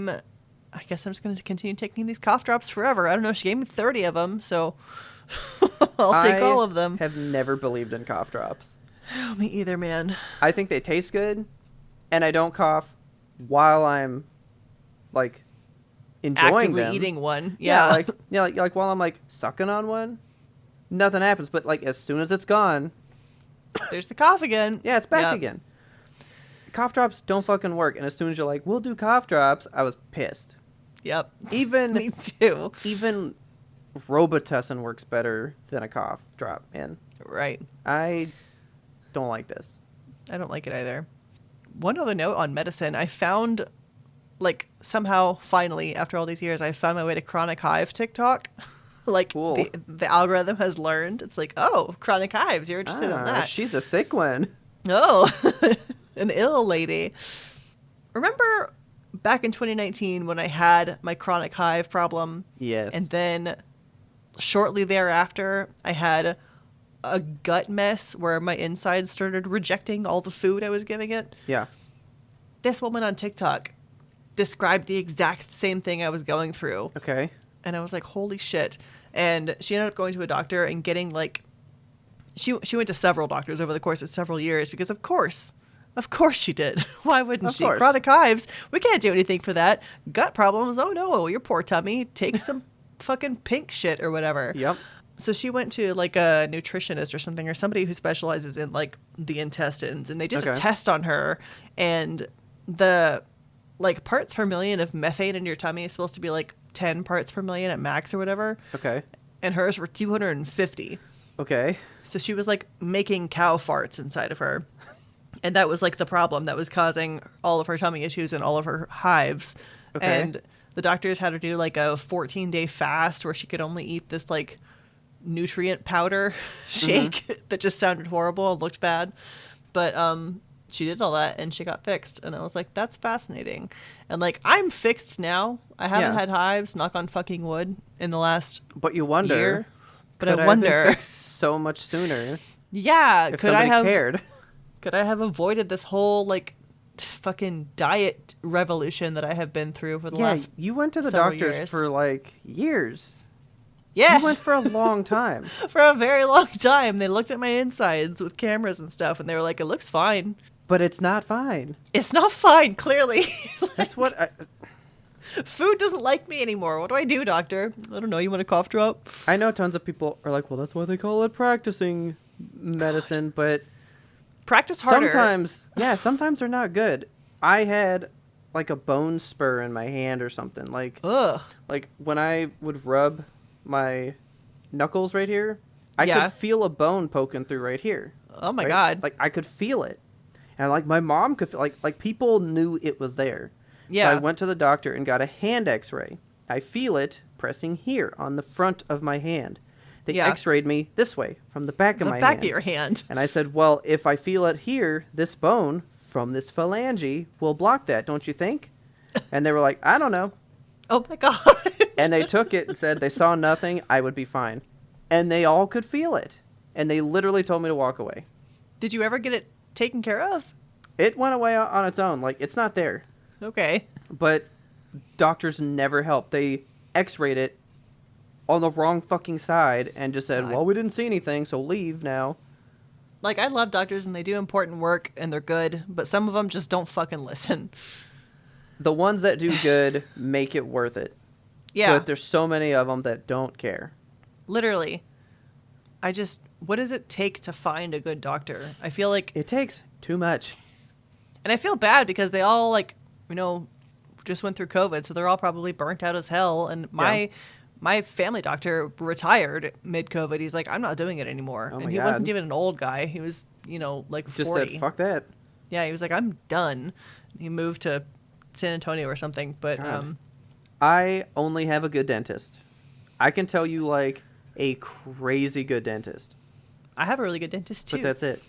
guess I'm just going to continue taking these cough drops forever. I don't know. She gave me 30 of them, so I'll take all of them. I have never believed in cough drops. Oh, me either, man. I think they taste good, and I don't cough while I'm, like, enjoying Actively them. eating one. Yeah. Like while I'm, like, sucking on one, nothing happens. But, like, as soon as it's gone... There's the cough again. Yeah, it's back again. Cough drops don't fucking work. And as soon as you're like, we'll do cough drops, I was pissed. Yep. Even me too. Even Robitussin works better than a cough drop, man. Right. I don't like this. I don't like it either. One other note on medicine, I found, like, somehow, finally, after all these years, I found my way to chronic hive TikTok. Like, cool. the algorithm has learned. It's like, oh, chronic hives, you're interested in that. She's a sick one. Oh, an ill lady. Remember back in 2019 when I had my chronic hive problem? Yes. And then shortly thereafter, I had a gut mess where my insides started rejecting all the food I was giving it. Yeah. This woman on TikTok described the exact same thing I was going through. Okay. And I was like, holy shit. And she ended up going to a doctor and getting, like, she went to several doctors over the course of several years because, of course she did. Why wouldn't she? Course. Chronic hives, we can't do anything for that. Gut problems, oh no, your poor tummy. Take some fucking pink shit or whatever. Yep. So she went to, like, a nutritionist or something, or somebody who specializes in, like, the intestines. And they did a test on her. And the, like, parts per million of methane in your tummy is supposed to be, like, 10 parts per million at max or whatever. Okay. And hers were 250. Okay. So she was, like, making cow farts inside of her. And that was, like, the problem that was causing all of her tummy issues and all of her hives. Okay. And the doctors had her do, like, a 14-day fast where she could only eat this, like, nutrient powder shake that just sounded horrible and looked bad. But she did all that and she got fixed. And I was like, that's fascinating. And, like, I'm fixed now. I haven't had hives, knock on fucking wood, in the last you wonder, year. But could I wonder. Have been fixed so much sooner. Yeah. If somebody cared. Could I have avoided this whole, like, fucking diet revolution that I have been through for the last you went to the several doctors years. for like years. Yeah. You went for a long time. For a very long time. They looked at my insides with cameras and stuff, and they were like, it looks fine. But it's not fine. It's not fine, clearly. That's what Food doesn't like me anymore. What do I do, doctor? I don't know. You want a cough drop? I know tons of people are like, well, that's why they call it practicing medicine, but Practice harder. sometimes they're not good. I had like a bone spur in my hand or something. Like, Ugh. like when I would rub my knuckles right here, I Yeah. could feel a bone poking through right here. Oh my right? God. Like I could feel it. And like my mom could feel, like people knew it was there. Yeah. So I went to the doctor and got a hand x-ray. I feel it pressing here on the front of my hand. They Yeah. x-rayed me this way from the back of my back hand. of your hand. And I said, well, if I feel it here, this bone from this phalange will block that, don't you think? And they were like, I don't know. Oh my God. And they took it and said they saw nothing, I would be fine. And they all could feel it. And they literally told me to walk away. Did you ever get it taken care of? It went away on its own. Like, it's not there. Okay. But doctors never helped. They x-rayed it on the wrong fucking side and just said, God. well, we didn't see anything, so leave now. Like, I love doctors and they do important work and they're good, but some of them just don't fucking listen. The ones that do good make it worth it. Yeah. But there's so many of them that don't care. Literally. What does it take to find a good doctor? I feel like, It takes too much. and I feel bad because they all, like, just went through COVID, so they're all probably burnt out as hell. And my family doctor retired mid-COVID. He's like, I'm not doing it anymore. Oh and my he God. wasn't even an old guy. He was, like 40. Just said, fuck that. Yeah, he was like, I'm done. He moved to San Antonio or something. But God. I only have a good dentist. I can tell you, like, a crazy good dentist. I have a really good dentist, too. But that's it.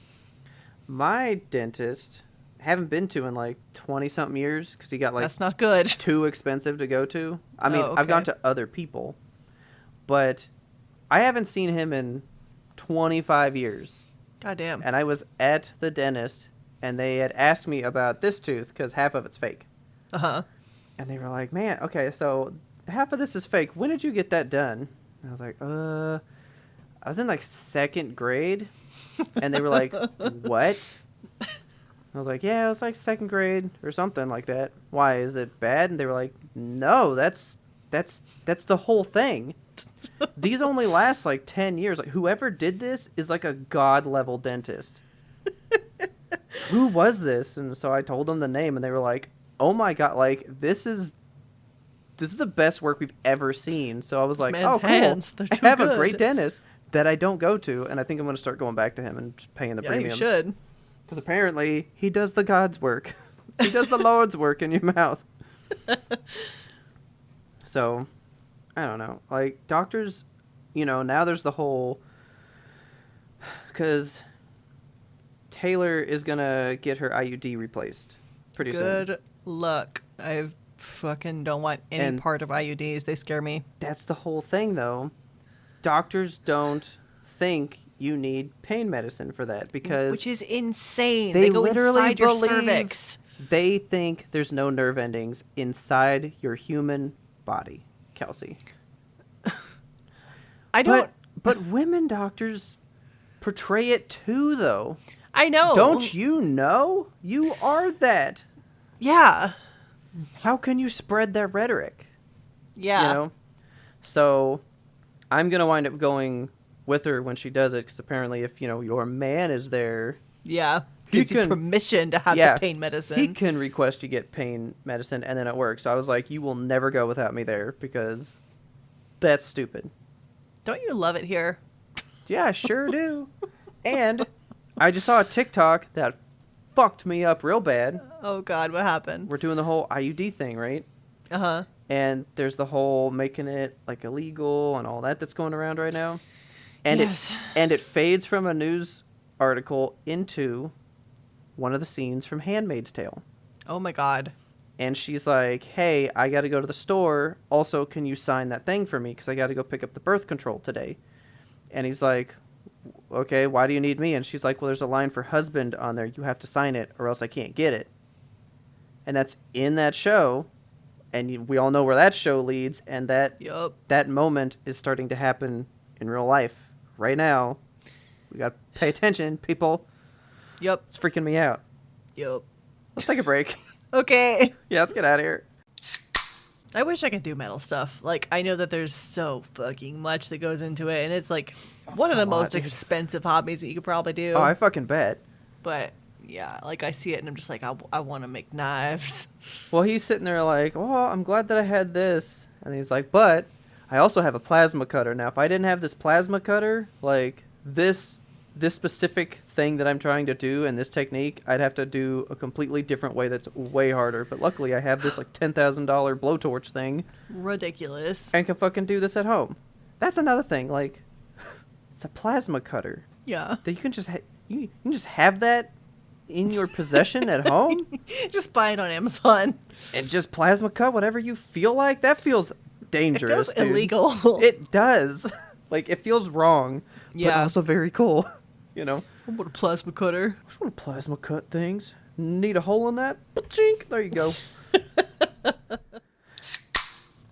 My dentist, haven't been to in, like, 20-something years because he got, like, That's not good. too expensive to go to. I mean, Oh, I've gone okay. to other people, but I haven't seen him in 25 years. God damn. And I was at the dentist, and they had asked me about this tooth because half of it's fake. Uh-huh. And they were like, man, okay, so half of this is fake. When did you get that done? And I was like, I was in, like, 2nd grade. And they were like, what? I was like, yeah, it was like 2nd grade or something like that. Why, is it bad? And they were like, no, that's the whole thing. These only last like 10 years. Like, whoever did this is like a god level dentist. Who was this? And so I told them the name, and they were like, oh my God, like, this is the best work we've ever seen. So I was like, man's oh, cool. hands, they're I too have a good. great dentist that I don't go to, and I think I'm going to start going back to him and just paying the Yeah, premiums. you should. Because apparently he does the God's work. He does the Lord's work in your mouth. So, I don't know. Like, doctors, now there's the whole... Because Taylor is going to get her IUD replaced pretty soon. Good luck. I fucking don't want any And- part of IUDs. They scare me. That's the whole thing, though. Doctors don't think you need pain medicine for that because... Which is insane. They They go literally inside your believe- cervix. They think there's no nerve endings inside your human body, Kelsey. I don't... But women doctors portray it too, though. I know. Don't you know? You are that. Yeah. How can you spread that rhetoric? Yeah. So I'm going to wind up going with her when she does it because apparently if, your man is there... Yeah. He Gives you can- permission to have Yeah, the pain medicine. He can request you get pain medicine, and then it works. So I was like, you will never go without me there because that's stupid. Don't you love it here? Yeah, I sure do. And I just saw a TikTok that fucked me up real bad. Oh, God. What happened? We're doing the whole IUD thing, right? Uh-huh. And there's the whole making it like illegal and all that's going around right now. And Yes. it fades from a news article into one of the scenes from Handmaid's Tale. Oh, my God. And she's like, hey, I got to go to the store. Also, can you sign that thing for me? Because I got to go pick up the birth control today. And he's like, okay, why do you need me? And she's like, well, there's a line for husband on there. You have to sign it or else I can't get it. and that's in that show, and we all know where that show leads, and that moment is starting to happen in real life right now. We got to pay attention, people. Yep. It's freaking me out. Yep. Let's take a break. Okay. Yeah, let's get out of here. I wish I could do metal stuff. Like, I know that there's so fucking much that goes into it, and it's like one of the most expensive hobbies that you could probably do. Oh, I fucking bet. But yeah, like I see it and I'm just like, I want to make knives. Well, he's sitting there like, oh, I'm glad that I had this. And he's like, but I also have a plasma cutter. Now, if I didn't have this plasma cutter, like this specific thing that I'm trying to do and this technique, I'd have to do a completely different way that's way harder. But luckily, I have this like $10,000 blowtorch thing. Ridiculous. And can fucking do this at home. That's another thing. Like, it's a plasma cutter. Yeah. That you can just you can just have that in your possession at home. Just buy it on Amazon. And just plasma cut whatever you feel like. That feels dangerous. It feels illegal. It does. Like, it feels wrong. Yeah. But also very cool. You know? I want a plasma cutter. I just want to plasma cut things. Need a hole in that? Chink. There you go.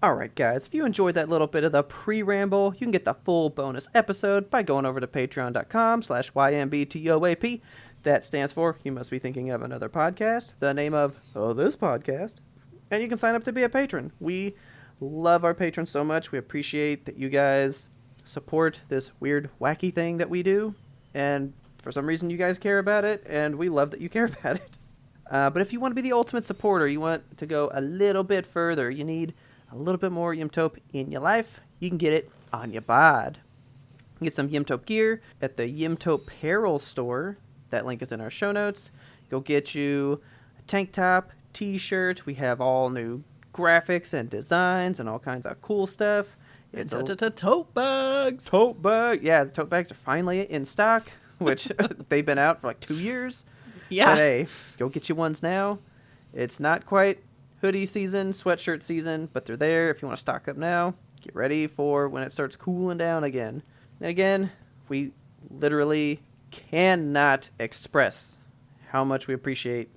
Alright, guys. If you enjoyed that little bit of the pre-ramble, you can get the full bonus episode by going over to patreon.com/YMBTOAP. That stands for You Must Be Thinking of Another Podcast, the name of this podcast. And you can sign up to be a patron. We love our patrons so much. We appreciate that you guys support this weird, wacky thing that we do. And for some reason, you guys care about it, and we love that you care about it. But if you want to be the ultimate supporter, you want to go a little bit further, you need a little bit more Yimtope in your life, you can get it on your bod. You can get some Yimtope gear at the Yimtope Apparel store. That link is in our show notes. Go get you a tank top, t-shirt. We have all new graphics and designs and all kinds of cool stuff. It's tote bags. Tote bag. Yeah, the tote bags are finally in stock, which they've been out for like 2 years. Yeah. But hey, go get you ones now. It's not quite hoodie season, sweatshirt season, but they're there if you want to stock up now. Get ready for when it starts cooling down again. And again, we literally cannot express how much we appreciate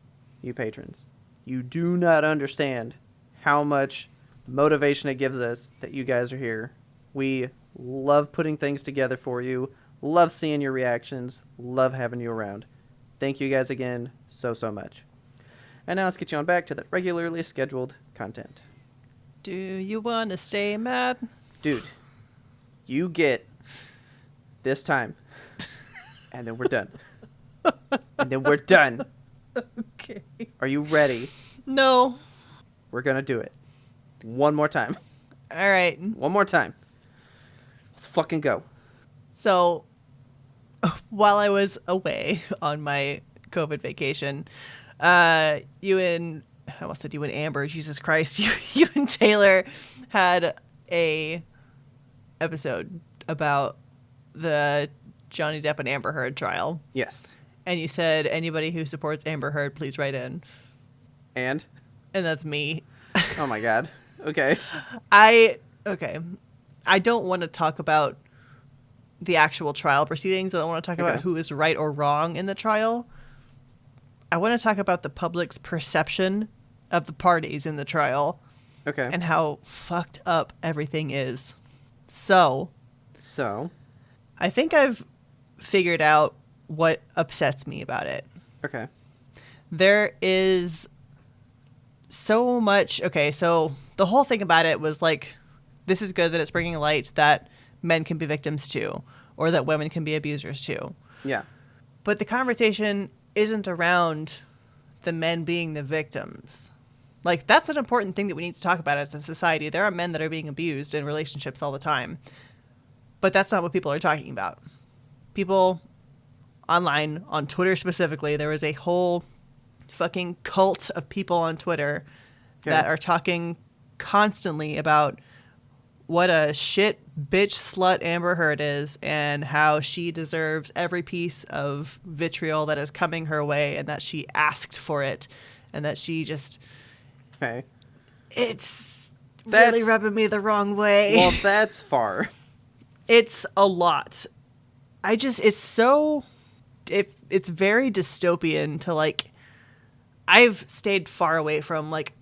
you patrons. You do not understand how much motivation it gives us that you guys are here. We love putting things together for you, love seeing your reactions, love having you around. Thank you guys again so much. And now let's get you on back to the regularly scheduled content. Do you want to stay mad? Dude, you get this time. And then we're done. And then we're done. Okay. Are you ready? No. We're going to do it. One more time. All right. One more time. Let's fucking go. So, while I was away on my COVID vacation, you and Amber, Jesus Christ, you and Taylor had a episode about the Johnny Depp and Amber Heard trial. Yes. And you said, anybody who supports Amber Heard, please write in. And that's me. Oh my God. Okay. I don't want to talk about the actual trial proceedings. I don't want to talk about who is right or wrong in the trial. I want to talk about the public's perception of the parties in the trial. Okay. And how fucked up everything is. So, I think I've figured out what upsets me about it. Okay. There is so much. Okay, so the whole thing about it was like, this is good that it's bringing light that men can be victims too, or that women can be abusers too. Yeah. But the conversation isn't around the men being the victims. Like, that's an important thing that we need to talk about as a society. There are men that are being abused in relationships all the time. But that's not what people are talking about. People online, on Twitter specifically, there is a whole fucking cult of people on Twitter that are talking constantly about what a shit bitch slut Amber Heard is and how she deserves every piece of vitriol that is coming her way and that she asked for it and that she just... Okay. It's really rubbing me the wrong way. Well, that's far. It's a lot. It's very dystopian to, like, I've stayed far away from like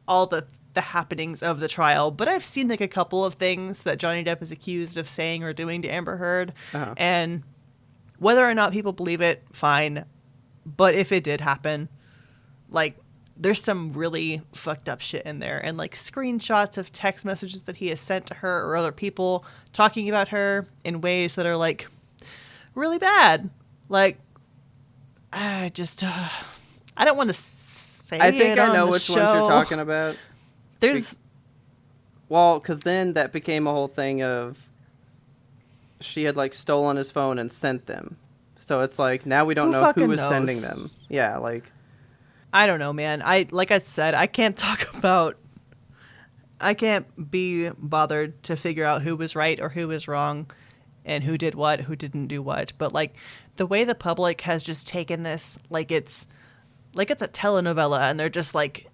all the happenings of the trial, but I've seen like a couple of things that Johnny Depp is accused of saying or doing to Amber Heard. And whether or not people believe it, fine. But if it did happen, like, there's some really fucked up shit in there. And like screenshots of text messages that he has sent to her or other people talking about her in ways that are like really bad. Like, I just, I don't want to say I think it I on know the which show. ones you're talking about. There's... Well, because then that became a whole thing of she had, like, stolen his phone and sent them. So it's like, now we don't know who was sending them. Yeah, like... I don't know, man. Like I said, I can't talk about... I can't be bothered to figure out who was right or who was wrong and who did what, who didn't do what. But, like, the way the public has just taken this, like it's a telenovela, and they're just like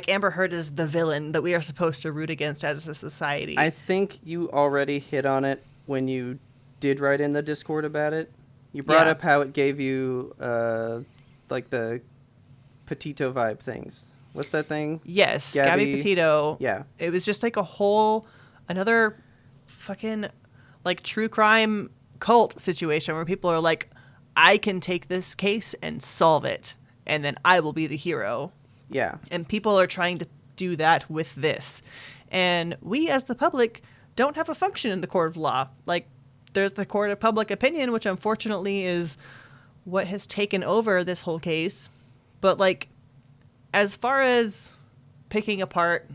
Amber Heard is the villain that we are supposed to root against as a society. I think you already hit on it when you did write in the Discord about it. You brought up how it gave you, like, the Petito vibe things. What's that thing? Yes, Gabby Petito. Yeah. It was just like another fucking, like, true crime cult situation where people are like, I can take this case and solve it, and then I will be the hero. Yeah. And people are trying to do that with this. And we, as the public, don't have a function in the court of law. Like, there's the court of public opinion, which unfortunately is what has taken over this whole case. But, like, as far as picking apart,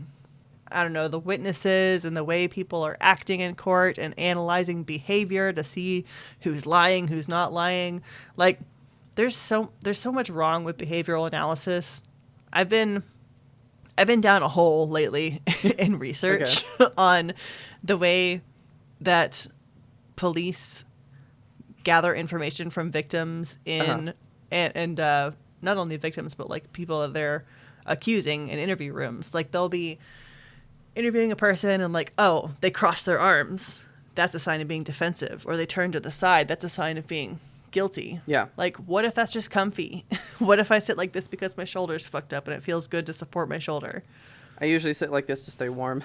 I don't know, the witnesses and the way people are acting in court and analyzing behavior to see who's lying, who's not lying, like, there's so much wrong with behavioral analysis. I've been down a hole lately in research on the way that police gather information from victims and not only victims, but like people that they're accusing in interview rooms. Like, they'll be interviewing a person and like, oh, they cross their arms. That's a sign of being defensive. Or they turn to the side. That's a sign of being guilty. Yeah. Like, what if that's just comfy? What if I sit like this because my shoulder's fucked up and it feels good to support my shoulder? I usually sit like this to stay warm.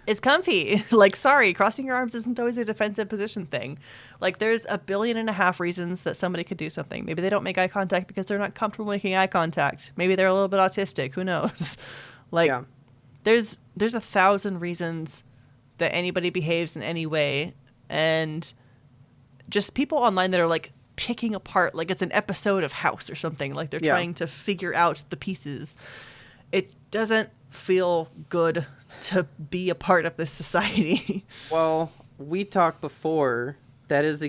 It's comfy. Like, sorry, crossing your arms isn't always a defensive position thing. Like, there's 1.5 billion reasons that somebody could do something. Maybe they don't make eye contact because they're not comfortable making eye contact. Maybe they're a little bit autistic. Who knows? Like, there's 1,000 reasons that anybody behaves in any way. And just people online that are like picking apart, like it's an episode of House or something. Like, they're trying to figure out the pieces. It doesn't feel good to be a part of this society. Well, we talked before. That is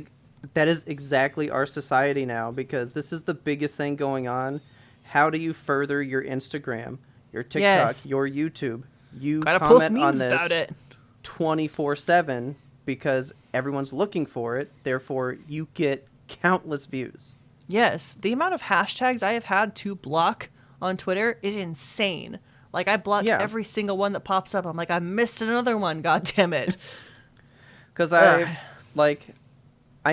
exactly our society now, because this is the biggest thing going on. How do you further your Instagram, your TikTok, your YouTube? You gotta comment post memes on this about it 24/7 because everyone's looking for it. Therefore, you get countless views. Yes, the amount of hashtags I have had to block on Twitter is insane. Like, I block every single one that pops up. I'm like, I missed another one. God damn it. Because I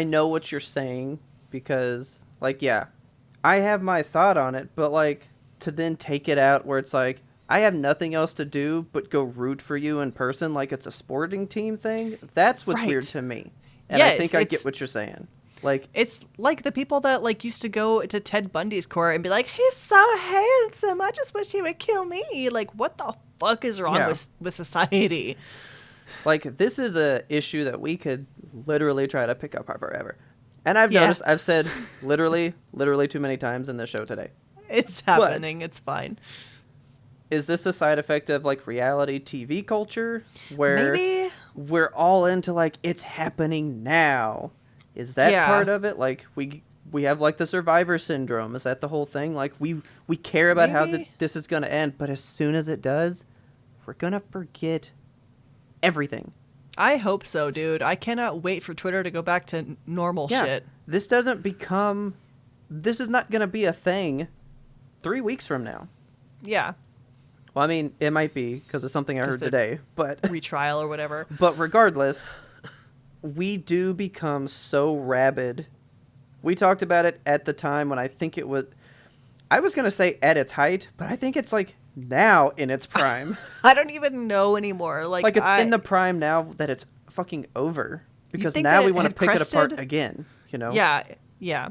know what you're saying, because, like, I have my thought on it, but, like, to then take it out where it's like, I have nothing else to do but go root for you in person like it's a sporting team thing, that's what's weird to me. And I think I get what you're saying. Like, it's like the people that like used to go to Ted Bundy's court and be like, he's so handsome, I just wish he would kill me. Like, what the fuck is wrong with society? Like, this is a issue that we could literally try to pick up forever. And I've noticed, I've said literally too many times in the show today. It's happening. But it's fine. Is this a side effect of, like, reality TV culture? Where maybe we're all into, like, it's happening now. Is that part of it? Like, we have, like, the survivor syndrome. Is that the whole thing? Like, we care about how this is going to end, but as soon as it does, we're going to forget everything. I hope so, dude. I cannot wait for Twitter to go back to normal shit. This is not going to be a thing 3 weeks from now. Yeah. Well, I mean, it might be because of something I heard today, but retrial or whatever. But regardless, we do become so rabid. We talked about it at the time when I think it was I was gonna say at its height, but I think it's like now in its prime. I don't even know anymore. Like it's in the prime now that it's fucking over, because now we want to pick it apart again. You know? Yeah. Yeah.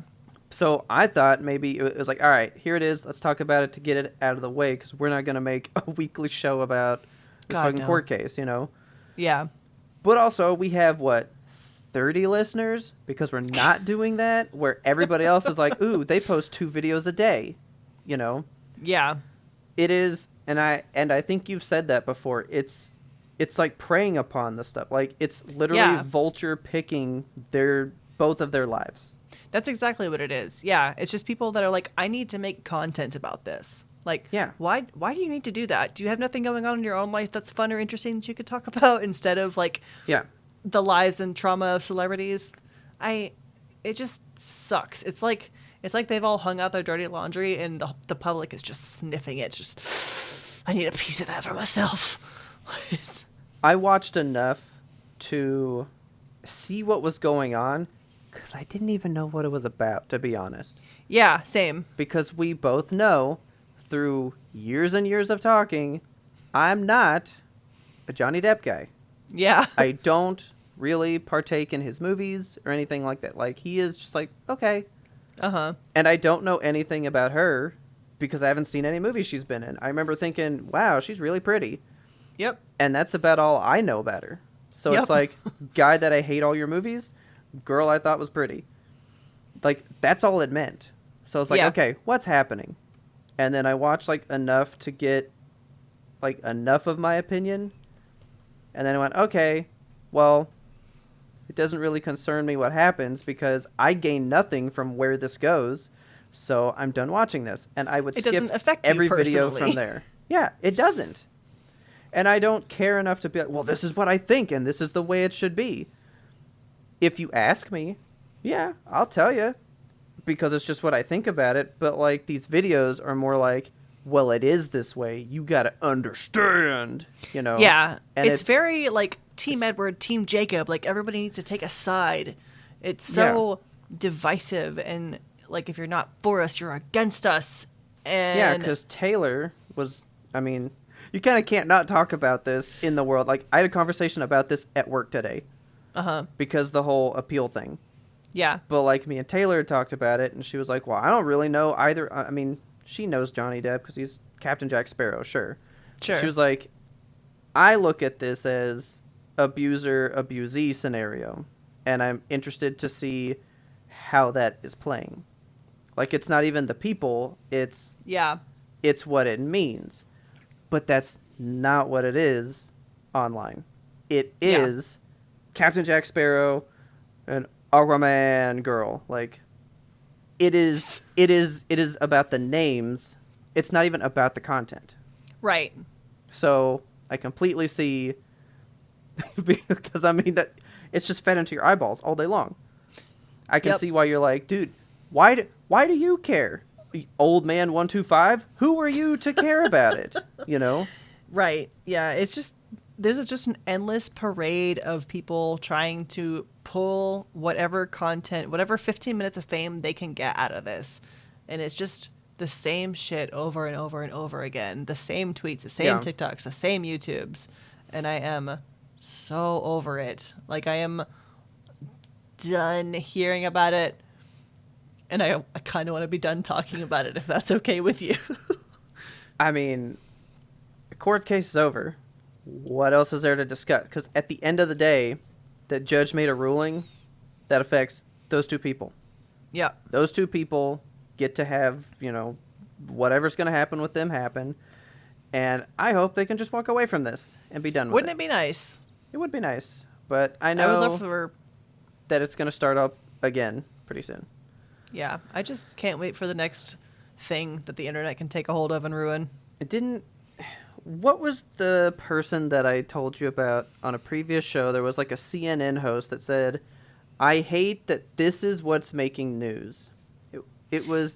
So I thought maybe it was like, all right, here it is. Let's talk about it to get it out of the way, because we're not gonna make a weekly show about this fucking court case. You know? Yeah. But also, we have, 30 listeners? Because we're not doing that, where everybody else is like, ooh, they post 2 videos a day, you know? Yeah. It is, and I think you've said that before, it's like preying upon the stuff. Like, it's literally vulture picking both of their lives. That's exactly what it is. Yeah. It's just people that are like, I need to make content about this. Like, yeah. Why do you need to do that? Do you have nothing going on in your own life that's fun or interesting that you could talk about instead of like the lives and trauma of celebrities? It just sucks. It's like they've all hung out their dirty laundry and the public is just sniffing it. It's just, I need a piece of that for myself. I watched enough to see what was going on, because I didn't even know what it was about, to be honest. Yeah, same. Because we both know, through years and years of talking, I'm not a Johnny Depp guy. Yeah. I don't really partake in his movies or anything like that. Like, he is just like, okay. Uh-huh. And I don't know anything about her because I haven't seen any movies she's been in. I remember thinking, wow, she's really pretty. Yep. And that's about all I know about her. So it's like, guy that I hate all your movies, girl I thought was pretty. Like, that's all it meant. So it's like, okay, what's happening? And then I watched, like, enough to get, like, enough of my opinion. And then I went, okay, well, it doesn't really concern me what happens because I gain nothing from where this goes. So I'm done watching this. And I would skip every video from there. Yeah, it doesn't. And I don't care enough to be like, well, this is what I think and this is the way it should be. If you ask me, yeah, I'll tell you. Because it's just what I think about it. But, like, these videos are more like, well, it is this way. You gotta understand, you know? Yeah. And it's very, like, Team Edward, Team Jacob. Like, everybody needs to take a side. It's so divisive. And, like, if you're not for us, you're against us. And yeah, because Taylor was, I mean, you kind of can't not talk about this in the world. Like, I had a conversation about this at work today. Uh-huh. Because the whole appeal thing. Yeah. But, like, me and Taylor talked about it, and she was like, well, I don't really know either. I mean, she knows Johnny Depp because he's Captain Jack Sparrow, sure. She was like, I look at this as abuser-abusee scenario, and I'm interested to see how that is playing. Like, it's not even the people, it's what it means. But that's not what it is online. It is Captain Jack Sparrow, an Aquaman girl. Like, it is about the names. It's not even about the content. Right. So I completely see, because I mean that it's just fed into your eyeballs all day long. I can see why you're like, dude, why do you care? Old man 125? Who are you to care about it? You know? Right. Yeah. It's just, there's just an endless parade of people trying to pull whatever content, whatever 15 minutes of fame they can get out of this. And it's just the same shit over and over and over again. The same tweets, the same TikToks, the same YouTubes. And I am so over it. Like, I am done hearing about it. And I kind of want to be done talking about it, if that's okay with you. I mean, the court case is over. What else is there to discuss? Because at the end of the day, the judge made a ruling that affects those two people. Yeah. Those two people get to have, you know, whatever's going to happen with them happen. And I hope they can just walk away from this and be done with it. Wouldn't it be nice? It would be nice. But I know would love that it's going to start up again pretty soon. Yeah. I just can't wait for the next thing that the internet can take a hold of and ruin. What was the person that I told you about on a previous show? There was like a CNN host that said, I hate that this is what's making news. It was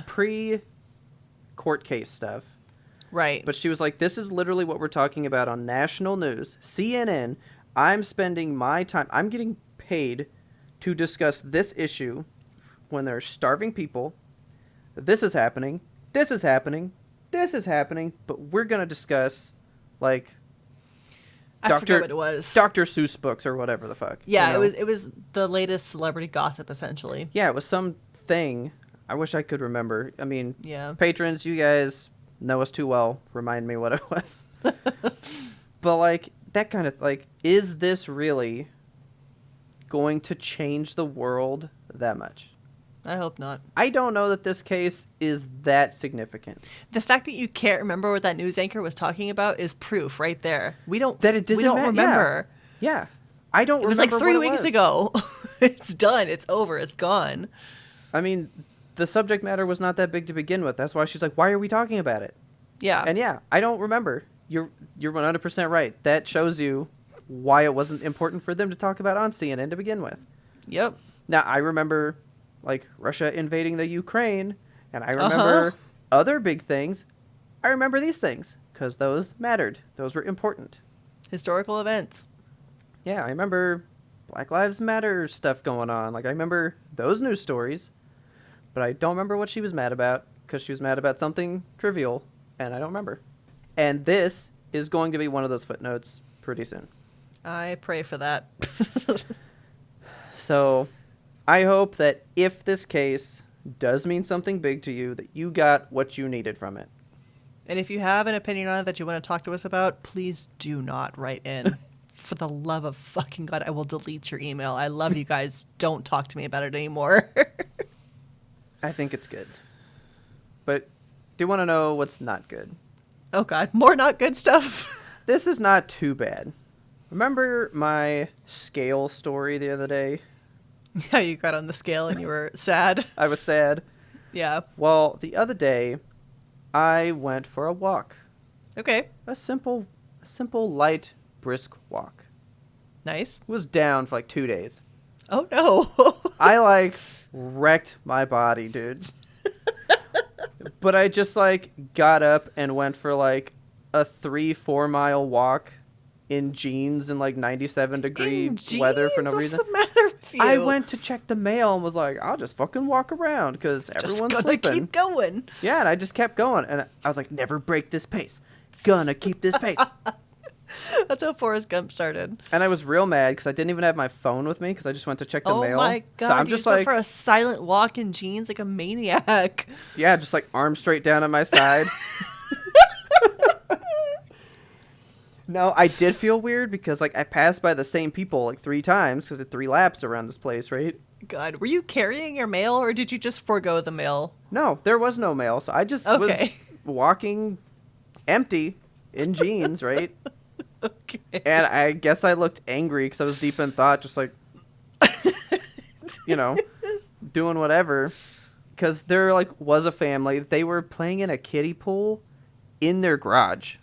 pre-court case stuff. Right. But she was like, this is literally what we're talking about on national news. CNN, I'm spending my time, I'm getting paid to discuss this issue when there are starving people. This is happening. this is happening, but we're going to discuss, like, I forget what it was. Dr. Seuss books or whatever the fuck. Yeah, it was the latest celebrity gossip, essentially. Yeah, it was something. I wish I could remember. I mean, yeah. Patrons, you guys know us too well. Remind me what it was. But, like, that kind of, like, is this really going to change the world that much? I hope not. I don't know that this case is that significant. The fact that you can't remember what that news anchor was talking about is proof right there. We don't remember. Yeah. I don't remember. It was like 3 weeks ago. It's done. It's over. It's gone. I mean, the subject matter was not that big to begin with. That's why she's like, why are we talking about it? Yeah. And yeah, I don't remember. You're 100% right. That shows you why it wasn't important for them to talk about on CNN to begin with. Yep. Now, I remember, like, Russia invading the Ukraine, and I remember other big things. I remember these things, because those mattered. Those were important. Historical events. Yeah, I remember Black Lives Matter stuff going on. Like, I remember those news stories, but I don't remember what she was mad about, because she was mad about something trivial, and I don't remember. And this is going to be one of those footnotes pretty soon. I pray for that. So, I hope that if this case does mean something big to you, that you got what you needed from it. And if you have an opinion on it that you want to talk to us about, please do not write in. For the love of fucking God, I will delete your email. I love you guys. Don't talk to me about it anymore. I think it's good. But do you want to know what's not good? Oh, God. More not good stuff? This is not too bad. Remember my scale story the other day? Yeah, you got on the scale and you were sad. I was sad. Yeah. Well, the other day, I went for a walk. Okay. A simple, light, brisk walk. Nice. Was down for like 2 days. Oh, no. I, like, wrecked my body, dude. But I just, like, got up and went for, like, a 3-4 mile walk in jeans and, like, 97-degree weather for no reason. What's the matter with you? I went to check the mail and was like, I'll just fucking walk around because everyone's sleeping. Keep going. Yeah, and I just kept going. And I was like, never break this pace. Gonna keep this pace. That's how Forrest Gump started. And I was real mad because I didn't even have my phone with me because I just went to check the mail. Oh my God, so I'm you just went like for a silent walk in jeans like a maniac. Yeah, just like arms straight down on my side. No, I did feel weird because like I passed by the same people like 3 times because I did 3 laps around this place, right? God, were you carrying your mail or did you just forego the mail? No, there was no mail, so I just was walking empty in jeans, right? Okay. And I guess I looked angry because I was deep in thought, just like, you know, doing whatever. Because there like was a family. They were playing in a kiddie pool in their garage.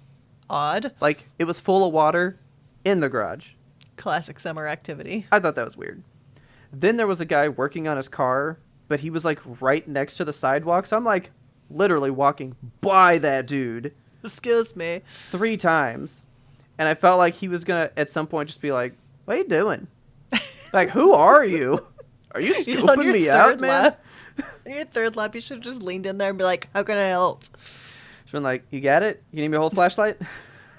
Odd. Like, it was full of water in the garage. Classic summer activity. I thought that was weird. Then there was a guy working on his car, but he was like right next to the sidewalk. So I'm like literally walking by that dude. Excuse me. 3 times. And I felt like he was going to, at some point, just be like, what are you doing? Like, who are you? Are you scooping me out, man? On your third lap, you should have just leaned in there and be like, how can I help? She's been like, you got it? You need me to hold the flashlight?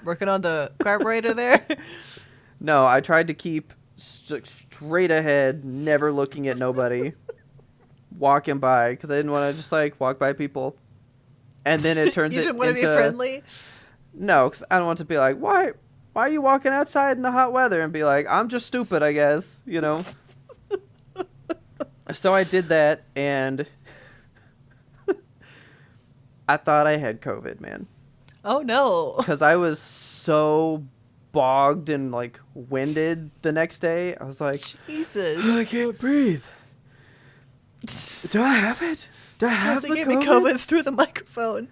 Working on the carburetor there? No, I tried to keep straight ahead, never looking at nobody, walking by, because I didn't want to just, like, walk by people. And then it turns you it didn't want to be friendly? No, because I don't want to be like, why are you walking outside in the hot weather? And be like, I'm just stupid, I guess, you know? So I did that, and I thought I had COVID, man. Oh, no. Because I was so bogged and, like, winded the next day. I was like, Jesus. I can't breathe. Do I have it? Do I have the Kelsey gave COVID? me COVID through the microphone.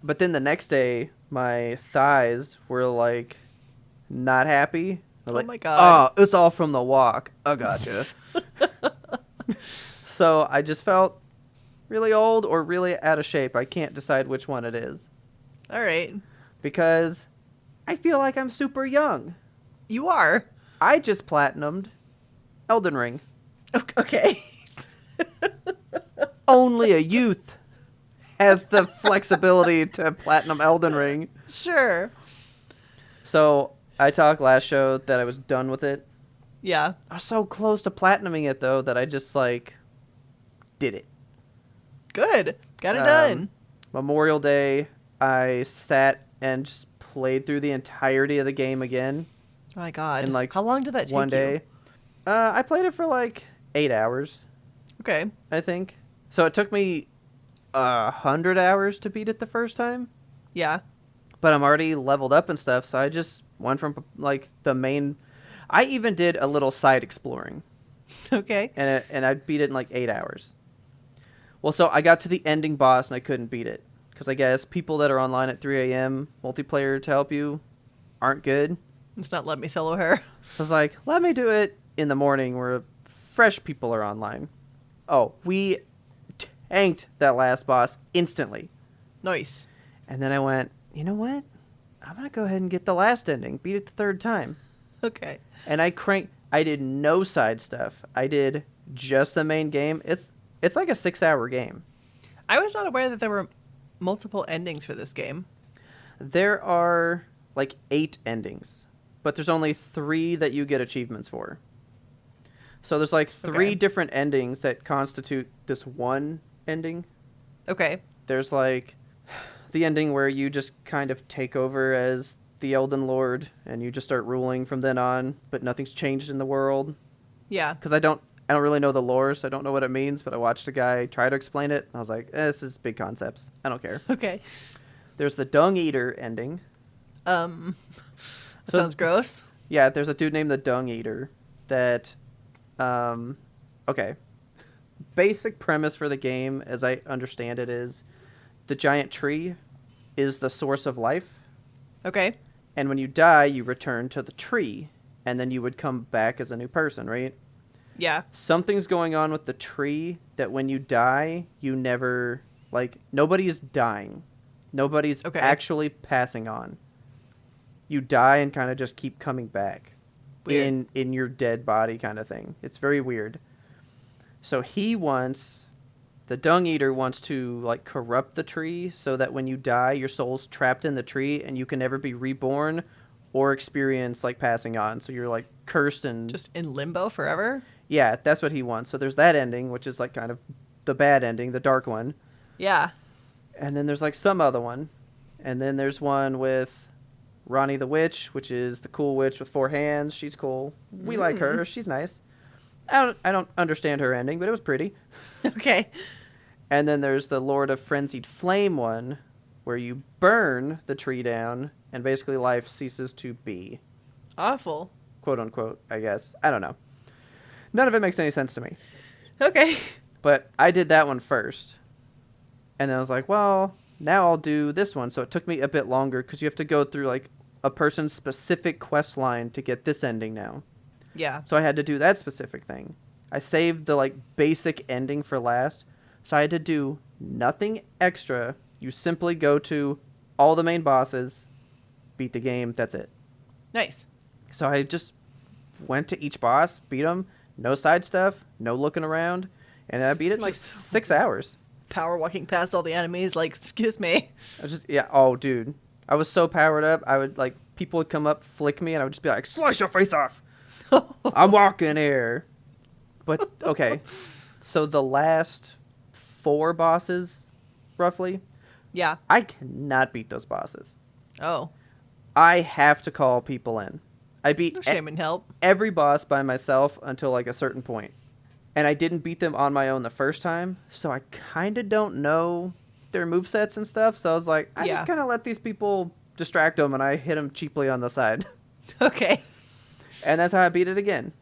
But then the next day, my thighs were, like, not happy. Oh, my God. Oh, it's all from the walk. I gotcha. So I just felt really old or really out of shape. I can't decide which one it is. All right. Because I feel like I'm super young. You are. I just platinumed Elden Ring. Okay. Only a youth. has the flexibility to platinum Elden Ring. Sure. So I talked last show that I was done with it. Yeah. I was so close to platinuming it though that I just did it. Good. Got it done. Memorial Day, I sat and just played through the entirety of the game again. Oh my god. In how long did that take one day. you? I played it for 8 hours. Okay. I think. So it took me 100 hours to beat it the first time. Yeah. But I'm already leveled up and stuff, so I just went from the main. I even did a little side exploring. Okay. And I beat it in 8 hours. Well, so I got to the ending boss and I couldn't beat it because I guess people that are online at 3 a.m. multiplayer to help you aren't good. It's not let me solo her. So I was like, let me do it in the morning where fresh people are online. Oh, we tanked that last boss instantly. Nice. And then I went, you know what? I'm going to go ahead and get the last ending. Beat it the third time. Okay. And I did no side stuff. I did just the main game. It's like a 6-hour game. I was not aware that there were multiple endings for this game. There are 8 endings, but there's only 3 that you get achievements for. So there's 3 different endings that constitute this one ending. Okay. There's the ending where you just kind of take over as the Elden Lord and you just start ruling from then on, but nothing's changed in the world. Yeah. Because I don't really know the lore, so I don't know what it means, but I watched a guy try to explain it, and I was like, this is big concepts. I don't care. Okay. There's the Dung Eater ending. That sounds gross. Yeah, there's a dude named the Dung Eater that, okay. Basic premise for the game, as I understand it, is the giant tree is the source of life. Okay. And when you die, you return to the tree, and then you would come back as a new person, right? Yeah. Something's going on with the tree that when you die, you never, nobody's dying. Nobody's actually passing on. You die and kind of just keep coming back. Weird. In your dead body kind of thing. It's very weird. So the Dung Eater wants to, corrupt the tree so that when you die, your soul's trapped in the tree and you can never be reborn or experience, passing on. So you're, cursed and... Just in limbo forever? Yeah, that's what he wants. So there's that ending, which is kind of the bad ending, the dark one. Yeah. And then there's some other one. And then there's one with Ronnie the Witch, which is the cool witch with 4 hands. She's cool. We like her. She's nice. I don't understand her ending, but it was pretty. Okay. And then there's the Lord of Frenzied Flame one, where you burn the tree down and basically life ceases to be. Awful. Quote unquote, I guess. I don't know. None of it makes any sense to me. Okay. But I did that one first. And then I was like, well, now I'll do this one. So it took me a bit longer because you have to go through a person's specific quest line to get this ending now. Yeah. So I had to do that specific thing. I saved the basic ending for last. So I had to do nothing extra. You simply go to all the main bosses, beat the game, that's it. Nice. So I just went to each boss, beat them. No side stuff, no looking around, and I beat it in 6 hours. Power walking past all the enemies, excuse me. Oh, dude. I was so powered up, I would, people would come up, flick me, and I would just be like, slice your face off! I'm walking here. But, okay. So the last 4 bosses, roughly, yeah, I cannot beat those bosses. Oh. I have to call people in. I beat no shame in help. every boss by myself until a certain point. And I didn't beat them on my own the first time, so I kind of don't know their movesets and stuff. So I was like, I just kind of let these people distract them, and I hit them cheaply on the side. Okay. And that's how I beat it again.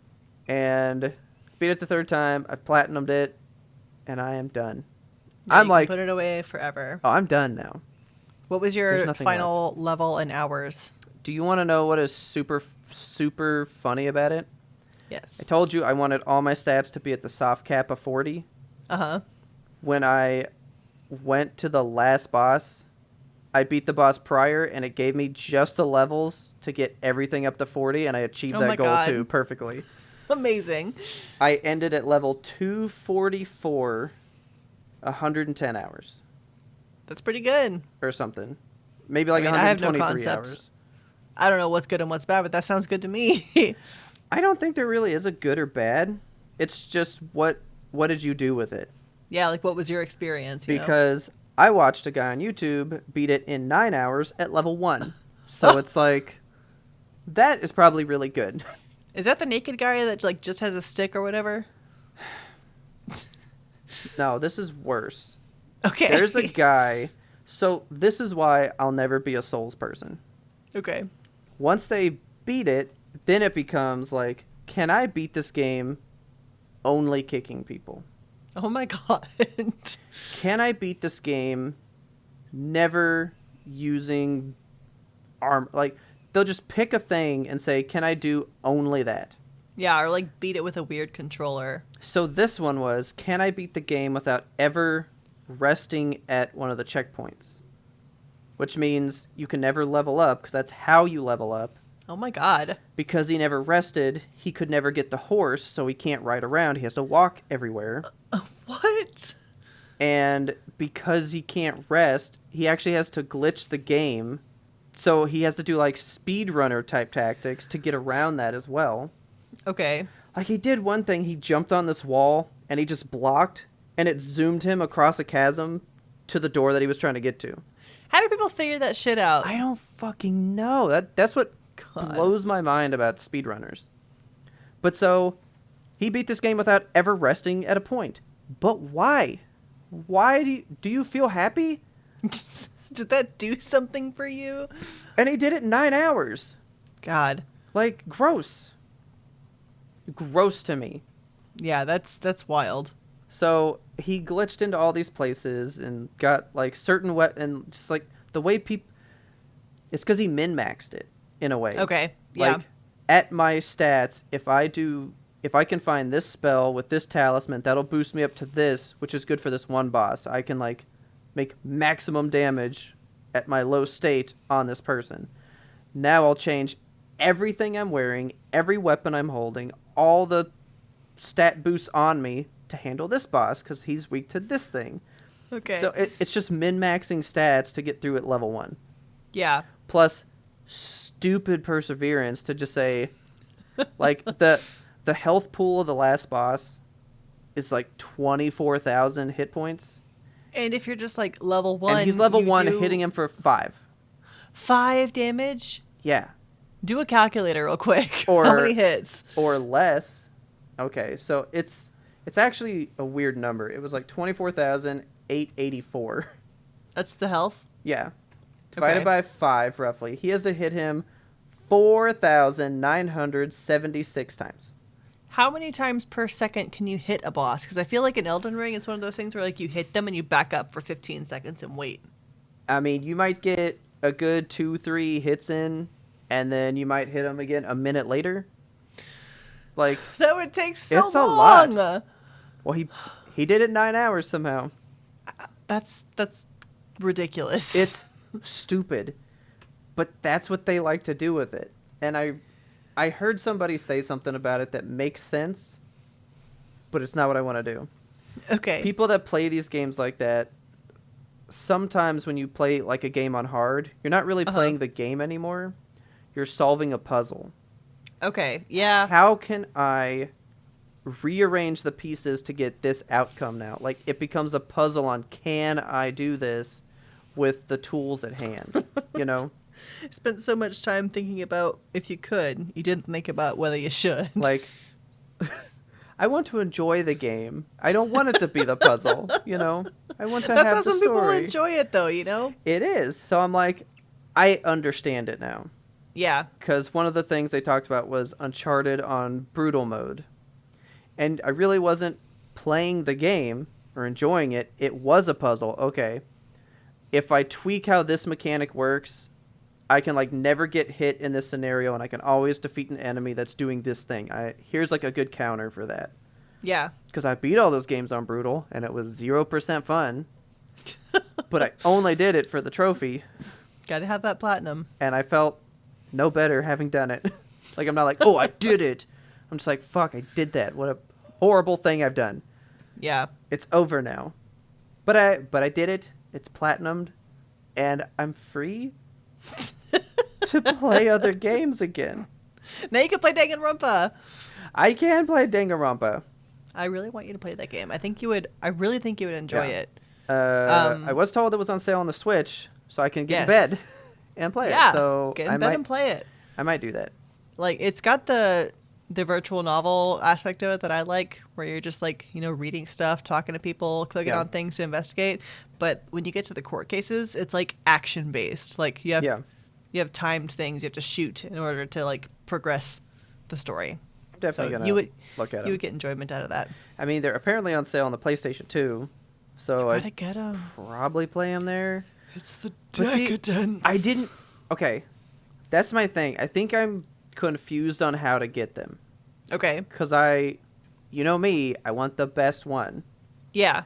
And beat it the third time. I've platinumed it, and I am done. Yeah, I'm put it away forever. Oh, I'm done now. What was your final level in hours? Do you want to know what is super, super funny about it? Yes. I told you I wanted all my stats to be at the soft cap of 40. Uh-huh. When I went to the last boss, I beat the boss prior, and it gave me just the levels to get everything up to 40, and I achieved that goal too perfectly. Amazing. I ended at level 244, 110 hours. That's pretty good. or something. Maybe like I have no 123 concept. hours. I don't know what's good and what's bad, but that sounds good to me. I don't think there really is a good or bad. It's just what did you do with it? Yeah, like what was your experience? You know? Because I watched a guy on YouTube beat it in 9 hours at level 1. So it's like, that is probably really good. Is that the naked guy that like just has a stick or whatever? No, this is worse. Okay. There's a guy. So this is why I'll never be a Souls person. Okay. Once they beat it, then it becomes like, can I beat this game only kicking people? Oh my god. Can I beat this game never using arm? Like, they'll just pick a thing and say, can I do only that? Yeah, or like beat it with a weird controller. So this one was, can I beat the game without ever resting at one of the checkpoints? Which means you can never level up, because that's how you level up. Oh my god. Because he never rested, he could never get the horse, so he can't ride around. He has to walk everywhere. What? And because he can't rest, he actually has to glitch the game. So he has to do like speedrunner type tactics to get around that as well. Okay. Like he did one thing, he jumped on this wall and he just blocked and it zoomed him across a chasm to the door that he was trying to get to. How do people figure that shit out? I don't fucking know. That's what blows my mind about speedrunners. But so he beat this game without ever resting at a point. But why? Why do you feel happy? Did that do something for you? And he did it in 9 hours. God. Like, gross. Gross to me. Yeah, that's wild. So he glitched into all these places and got like certain and just like the way people. It's because he min-maxed it in a way. Okay. Yeah. Like at my stats, if I can find this spell with this talisman, that'll boost me up to this, which is good for this one boss. I can like make maximum damage at my low state on this person. Now I'll change everything I'm wearing, every weapon I'm holding, all the stat boosts on me to handle this boss because he's weak to this thing. Okay. So it's just min-maxing stats to get through at level 1. Yeah. Plus stupid perseverance to just say, like, the health pool of the last boss is like 24,000 hit points. And if you're just like level 1, and he's level 1, hitting him for 5. 5 damage? Yeah. Do a calculator real quick. Or how many hits? Or less. Okay, so it's actually a weird number. It was like 24,884. That's the health? Yeah. Divided by 5, roughly. He has to hit him 4,976 times. How many times per second can you hit a boss? Because I feel like in Elden Ring, it's one of those things where like you hit them and you back up for 15 seconds and wait. I mean, you might get a good 2-3 hits in, and then you might hit them again a minute later. Like that would take so it's long. A lot. Well, he did it in 9 hours somehow. That's ridiculous. It's stupid, but that's what they like to do with it. And I heard somebody say something about it that makes sense, but it's not what I want to do. Okay. People that play these games like that, sometimes when you play like a game on hard, you're not really playing the game anymore. You're solving a puzzle. Okay, yeah. How can I rearrange the pieces to get this outcome now? Like, it becomes a puzzle on, can I do this with the tools at hand? You know? Spent so much time thinking about if you could. You didn't think about whether you should. Like, I want to enjoy the game. I don't want it to be the puzzle, you know? I want to That's have how the some story. people enjoy it, though, you know? It is. So I'm like, I understand it now. Yeah. Because one of the things they talked about was Uncharted on brutal mode. And I really wasn't playing the game or enjoying it. It was a puzzle. Okay. If I tweak how this mechanic works, I can like never get hit in this scenario and I can always defeat an enemy that's doing this thing. Here's like a good counter for that. Yeah. Because I beat all those games on brutal and it was 0% fun. But I only did it for the trophy. Gotta have that platinum. And I felt no better having done it. Like, I'm not like, oh, I did it. I'm just like, fuck, I did that. What a horrible thing I've done. Yeah. It's over now. But I did it, It's platinumed, and I'm free to play other games again. Now you can play Danganronpa. I can play Danganronpa. I really want you to play that game. I really think you would enjoy it. I was told it was on sale on the Switch, so I can get in bed and play it. So get in bed and play it. I might do that. Like, it's got the virtual novel aspect of it that I like, where you're just like, reading stuff, talking to people, clicking on things to investigate. But when you get to the court cases, it's like action based. Like you have timed things you have to shoot in order to like progress the story. I'm definitely gonna look at them. You would get enjoyment out of that. I mean, they're apparently on sale on the PlayStation 2, so I get them. Probably play them there. It's the decadence. I didn't. Okay, that's my thing. I think I'm confused on how to get them. Okay. Because me, I want the best one. Yeah.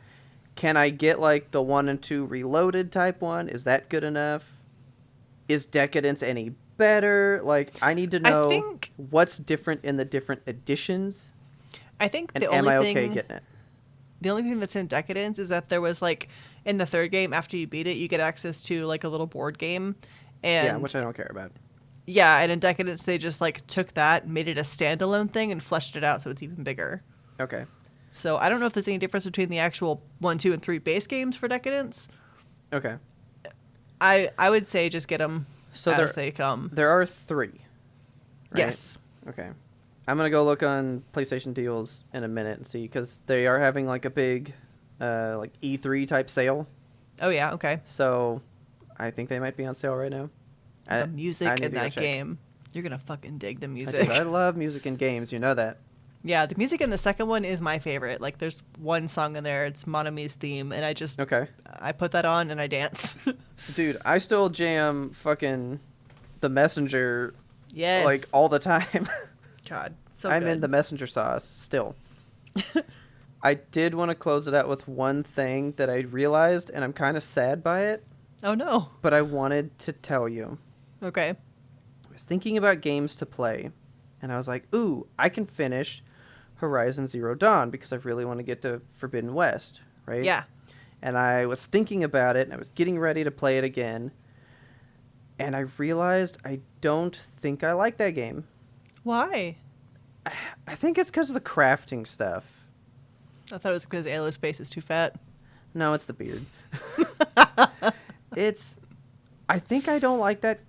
Can I get like the 1 and 2 reloaded type one? Is that good enough? Is Decadence any better? Like, I need to know what's different in the different editions. I think and am I okay getting it? The only thing that's in Decadence is that there was like in the third game, after you beat it, you get access to like a little board game. And which I don't care about. Yeah, and in Decadence they just like took that, made it a standalone thing, and fleshed it out so it's even bigger. Okay. So I don't know if there's any difference between the actual 1, 2, and 3 base games for Decadence. Okay. I would say just get them as they come. There are 3. Right? Yes. Okay. I'm going to go look on PlayStation deals in a minute and see, because they are having like a big like E3 type sale. Oh, yeah. Okay. So I think they might be on sale right now. The music in that game. You're going to fucking dig the music. I love music in games. You know that. Yeah, the music in the second one is my favorite. Like, there's one song in there. It's Monami's theme, and I put that on and I dance. Dude, I still jam fucking The Messenger. Yes. Like all the time. God, so I'm good. in the Messenger sauce still. I did want to close it out with one thing that I realized, and I'm kind of sad by it. Oh no! But I wanted to tell you. Okay. I was thinking about games to play, and I was like, "Ooh, I can finish Horizon Zero Dawn because I really want to get to Forbidden West, right?" Yeah. And I was thinking about it, and I was getting ready to play it again, and I realized I don't think I like that game. Why? I think it's because of the crafting stuff. I thought it was because Alo's face is too fat. No, it's the beard. I think I don't like that.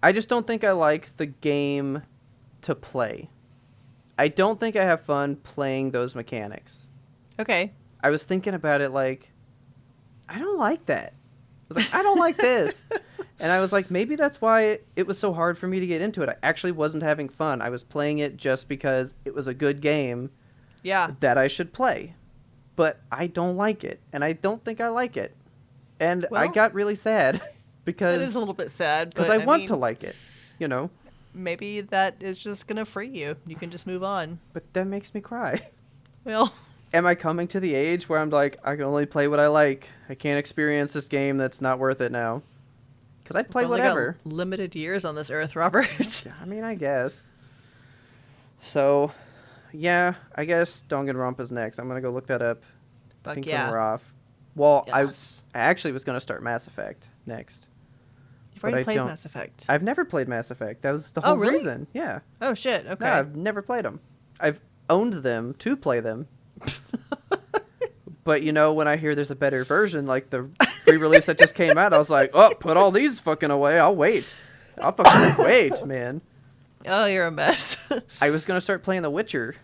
I just don't think I like the game to play. I don't think I have fun playing those mechanics. Okay. I was thinking about it like, I don't like that. I was like, I don't like this. And I was like, maybe that's why it was so hard for me to get into it. I actually wasn't having fun. I was playing it just because it was a good game that I should play. But I don't like it. And I don't think I like it. And I got really sad because... It is a little bit sad. Because I want to like it, you know? Maybe that is just going to free you. You can just move on. But that makes me cry. Well... Am I coming to the age where I'm like, I can only play what I like? I can't experience this game that's not worth it now. Because I'd play whatever. Got limited years on this earth, Robert. I mean, I guess. So, yeah, I guess Danganronpa's next. I'm going to go look that up. Fuck I think yeah. we're off. Well, yes. I actually was going to start Mass Effect next. You've already played Mass Effect. I've never played Mass Effect. That was the whole reason. Yeah. Oh, shit. Okay. No, I've never played them. I've owned them to play them. But, you know, when I hear there's a better version, like the re-release that just came out, I was like, oh, put all these fucking away. I'll wait. I'll fucking wait, man. Oh, you're a mess. I was going to start playing The Witcher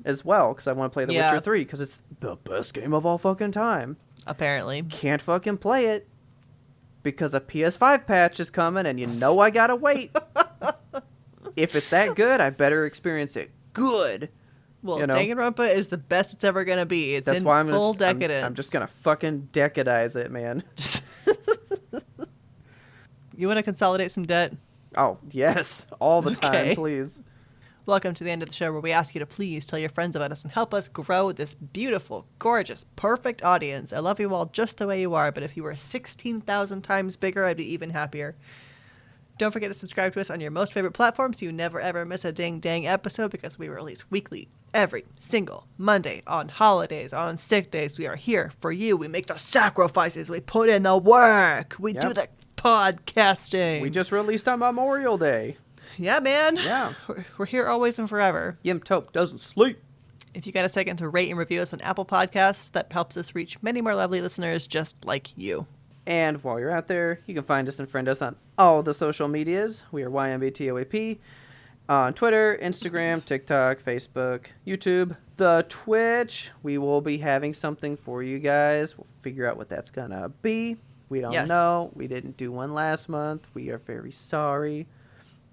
as well, because I want to play The Witcher 3, because it's the best game of all fucking time. Apparently. Can't fucking play it, because a PS5 patch is coming, and you know I gotta wait. If it's that good, I better experience it good. Well, you know? Danganronpa is the best it's ever going to be. It's full decadence. I'm just going to fucking decadize it, man. You want to consolidate some debt? Oh, yes. All the time, please. Welcome to the end of the show where we ask you to please tell your friends about us and help us grow this beautiful, gorgeous, perfect audience. I love you all just the way you are, but if you were 16,000 times bigger, I'd be even happier. Don't forget to subscribe to us on your most favorite platform so you never ever miss a dang episode, because we release weekly every single Monday, on holidays, on sick days. We are here for you. We make the sacrifices. We put in the work. We do the podcasting. We just released on Memorial Day. Yeah, man. Yeah. We're here always and forever. Yim Tope doesn't sleep. If you got a second to rate and review us on Apple Podcasts, that helps us reach many more lovely listeners just like you. And while you're out there, you can find us and friend us on all the social medias. We are YMBTOAP on Twitter, Instagram, TikTok, Facebook, YouTube, the Twitch. We will be having something for you guys. We'll figure out what that's going to be. We don't know. We didn't do one last month. We are very sorry.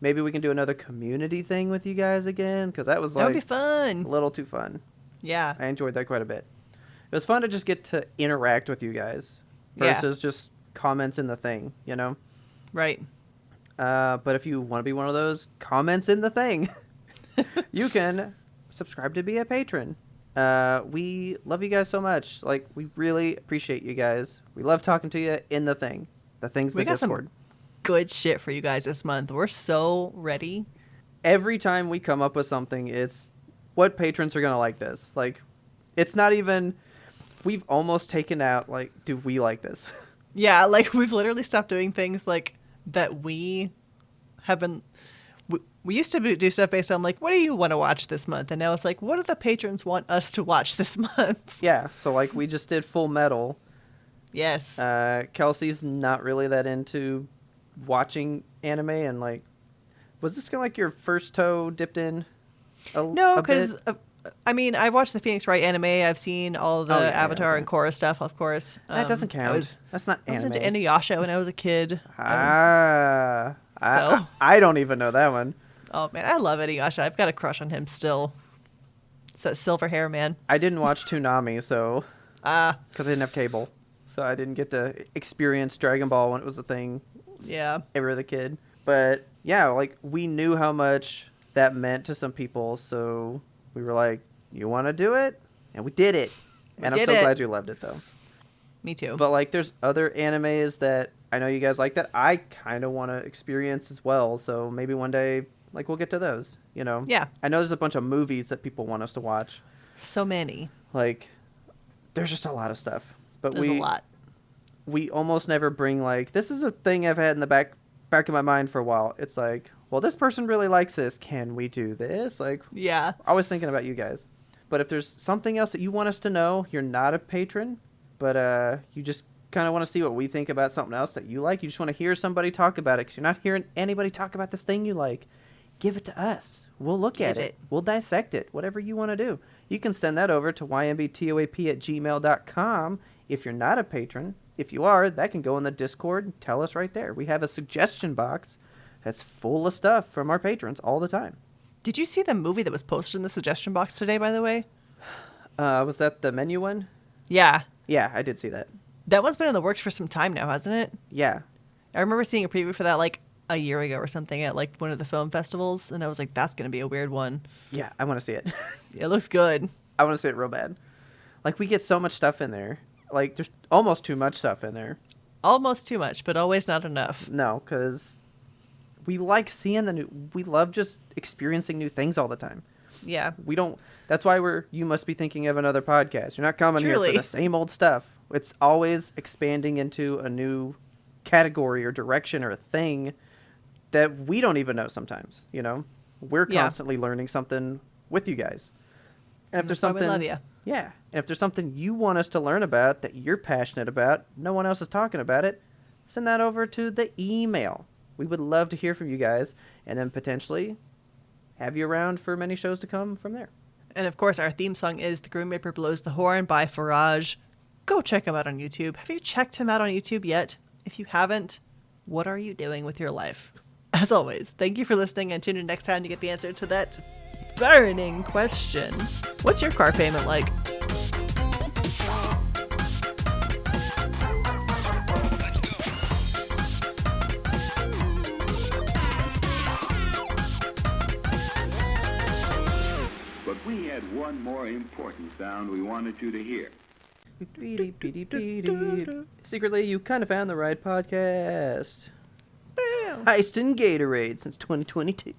Maybe we can do another community thing with you guys again, because that was that would be fun. A little too fun. Yeah. I enjoyed that quite a bit. It was fun to just get to interact with you guys versus just comments in the thing, you know? Right. But if you want to be one of those comments in the thing, you can subscribe to be a patron. We love you guys so much. Like, we really appreciate you guys. We love talking to you in the thing. The thing's the Discord. Some good shit for you guys this month. We're so ready. Every time we come up with something, it's what patrons are going to like this. Like, it's not even, we've almost taken out, like, do we like this? Yeah, like, we've literally stopped doing things, like, that we have been, we used to do stuff based on, like, what do you want to watch this month? And now it's like, what do the patrons want us to watch this month? Yeah, so, like, we just did Full Metal. Yes. Kelsey's not really that into watching anime, and, like, was this kind of like your first toe dipped in No, because I mean, I watched the Phoenix Wright anime. I've seen all the Avatar and Korra stuff, of course. That doesn't count. That's not anime. I was into Inuyasha when I was a kid. I don't even know that one. Oh, man, I love Inuyasha. I've got a crush on him still. It's that silver hair, man. I didn't watch Toonami, so... because I didn't have cable. So I didn't get to experience Dragon Ball when it was a thing. Yeah. Ever as a kid. But, yeah, like, we knew how much that meant to some people, so... We were like, you want to do it? And we did it. And I'm so glad you loved it, though. Me too. But, like, there's other animes that I know you guys like that I kind of want to experience as well. So maybe one day, like, we'll get to those, you know? Yeah. I know there's a bunch of movies that people want us to watch. So many. Like, there's just a lot of stuff. But there's a lot. We almost never bring, like, this is a thing I've had in the back of my mind for a while. It's like, well, this person really likes this. Can we do this? Like, yeah. I was thinking about you guys. But if there's something else that you want us to know, you're not a patron, but you just kind of want to see what we think about something else that you like. You just want to hear somebody talk about it because you're not hearing anybody talk about this thing you like. Give it to us. We'll look at it. We'll dissect it. Whatever you want to do. You can send that over to ymbtoap@gmail.com if you're not a patron. If you are, that can go in the Discord and tell us right there. We have a suggestion box that's full of stuff from our patrons all the time. Did you see the movie that was posted in the suggestion box today, by the way? Was that the menu one? Yeah. Yeah, I did see that. That one's been in the works for some time now, hasn't it? Yeah. I remember seeing a preview for that like a year ago or something at like one of the film festivals, and I was like, that's going to be a weird one. Yeah, I want to see it. It looks good. I want to see it real bad. Like, we get so much stuff in there. Like, there's almost too much stuff in there. Almost too much, but always not enough. No, because we like seeing the new... We love just experiencing new things all the time. Yeah. We don't... That's why you must be thinking of another podcast. You're not coming here for the same old stuff. It's always expanding into a new category or direction or a thing that we don't even know sometimes, you know? We're constantly learning something with you guys. And if there's something... We love you. Yeah. And if there's something you want us to learn about that you're passionate about, no one else is talking about it, send that over to the email. We would love to hear from you guys and then potentially have you around for many shows to come from there. And of course, our theme song is The Grim Reaper Blows the Horn by Faraj. Go check him out on YouTube. Have you checked him out on YouTube yet? If you haven't, what are you doing with your life? As always, thank you for listening and tune in next time to get the answer to that burning question. What's your car payment like? But we had one more important sound we wanted you to hear. Secretly, you kind of found the right podcast. Heist and Gatorade since 2022.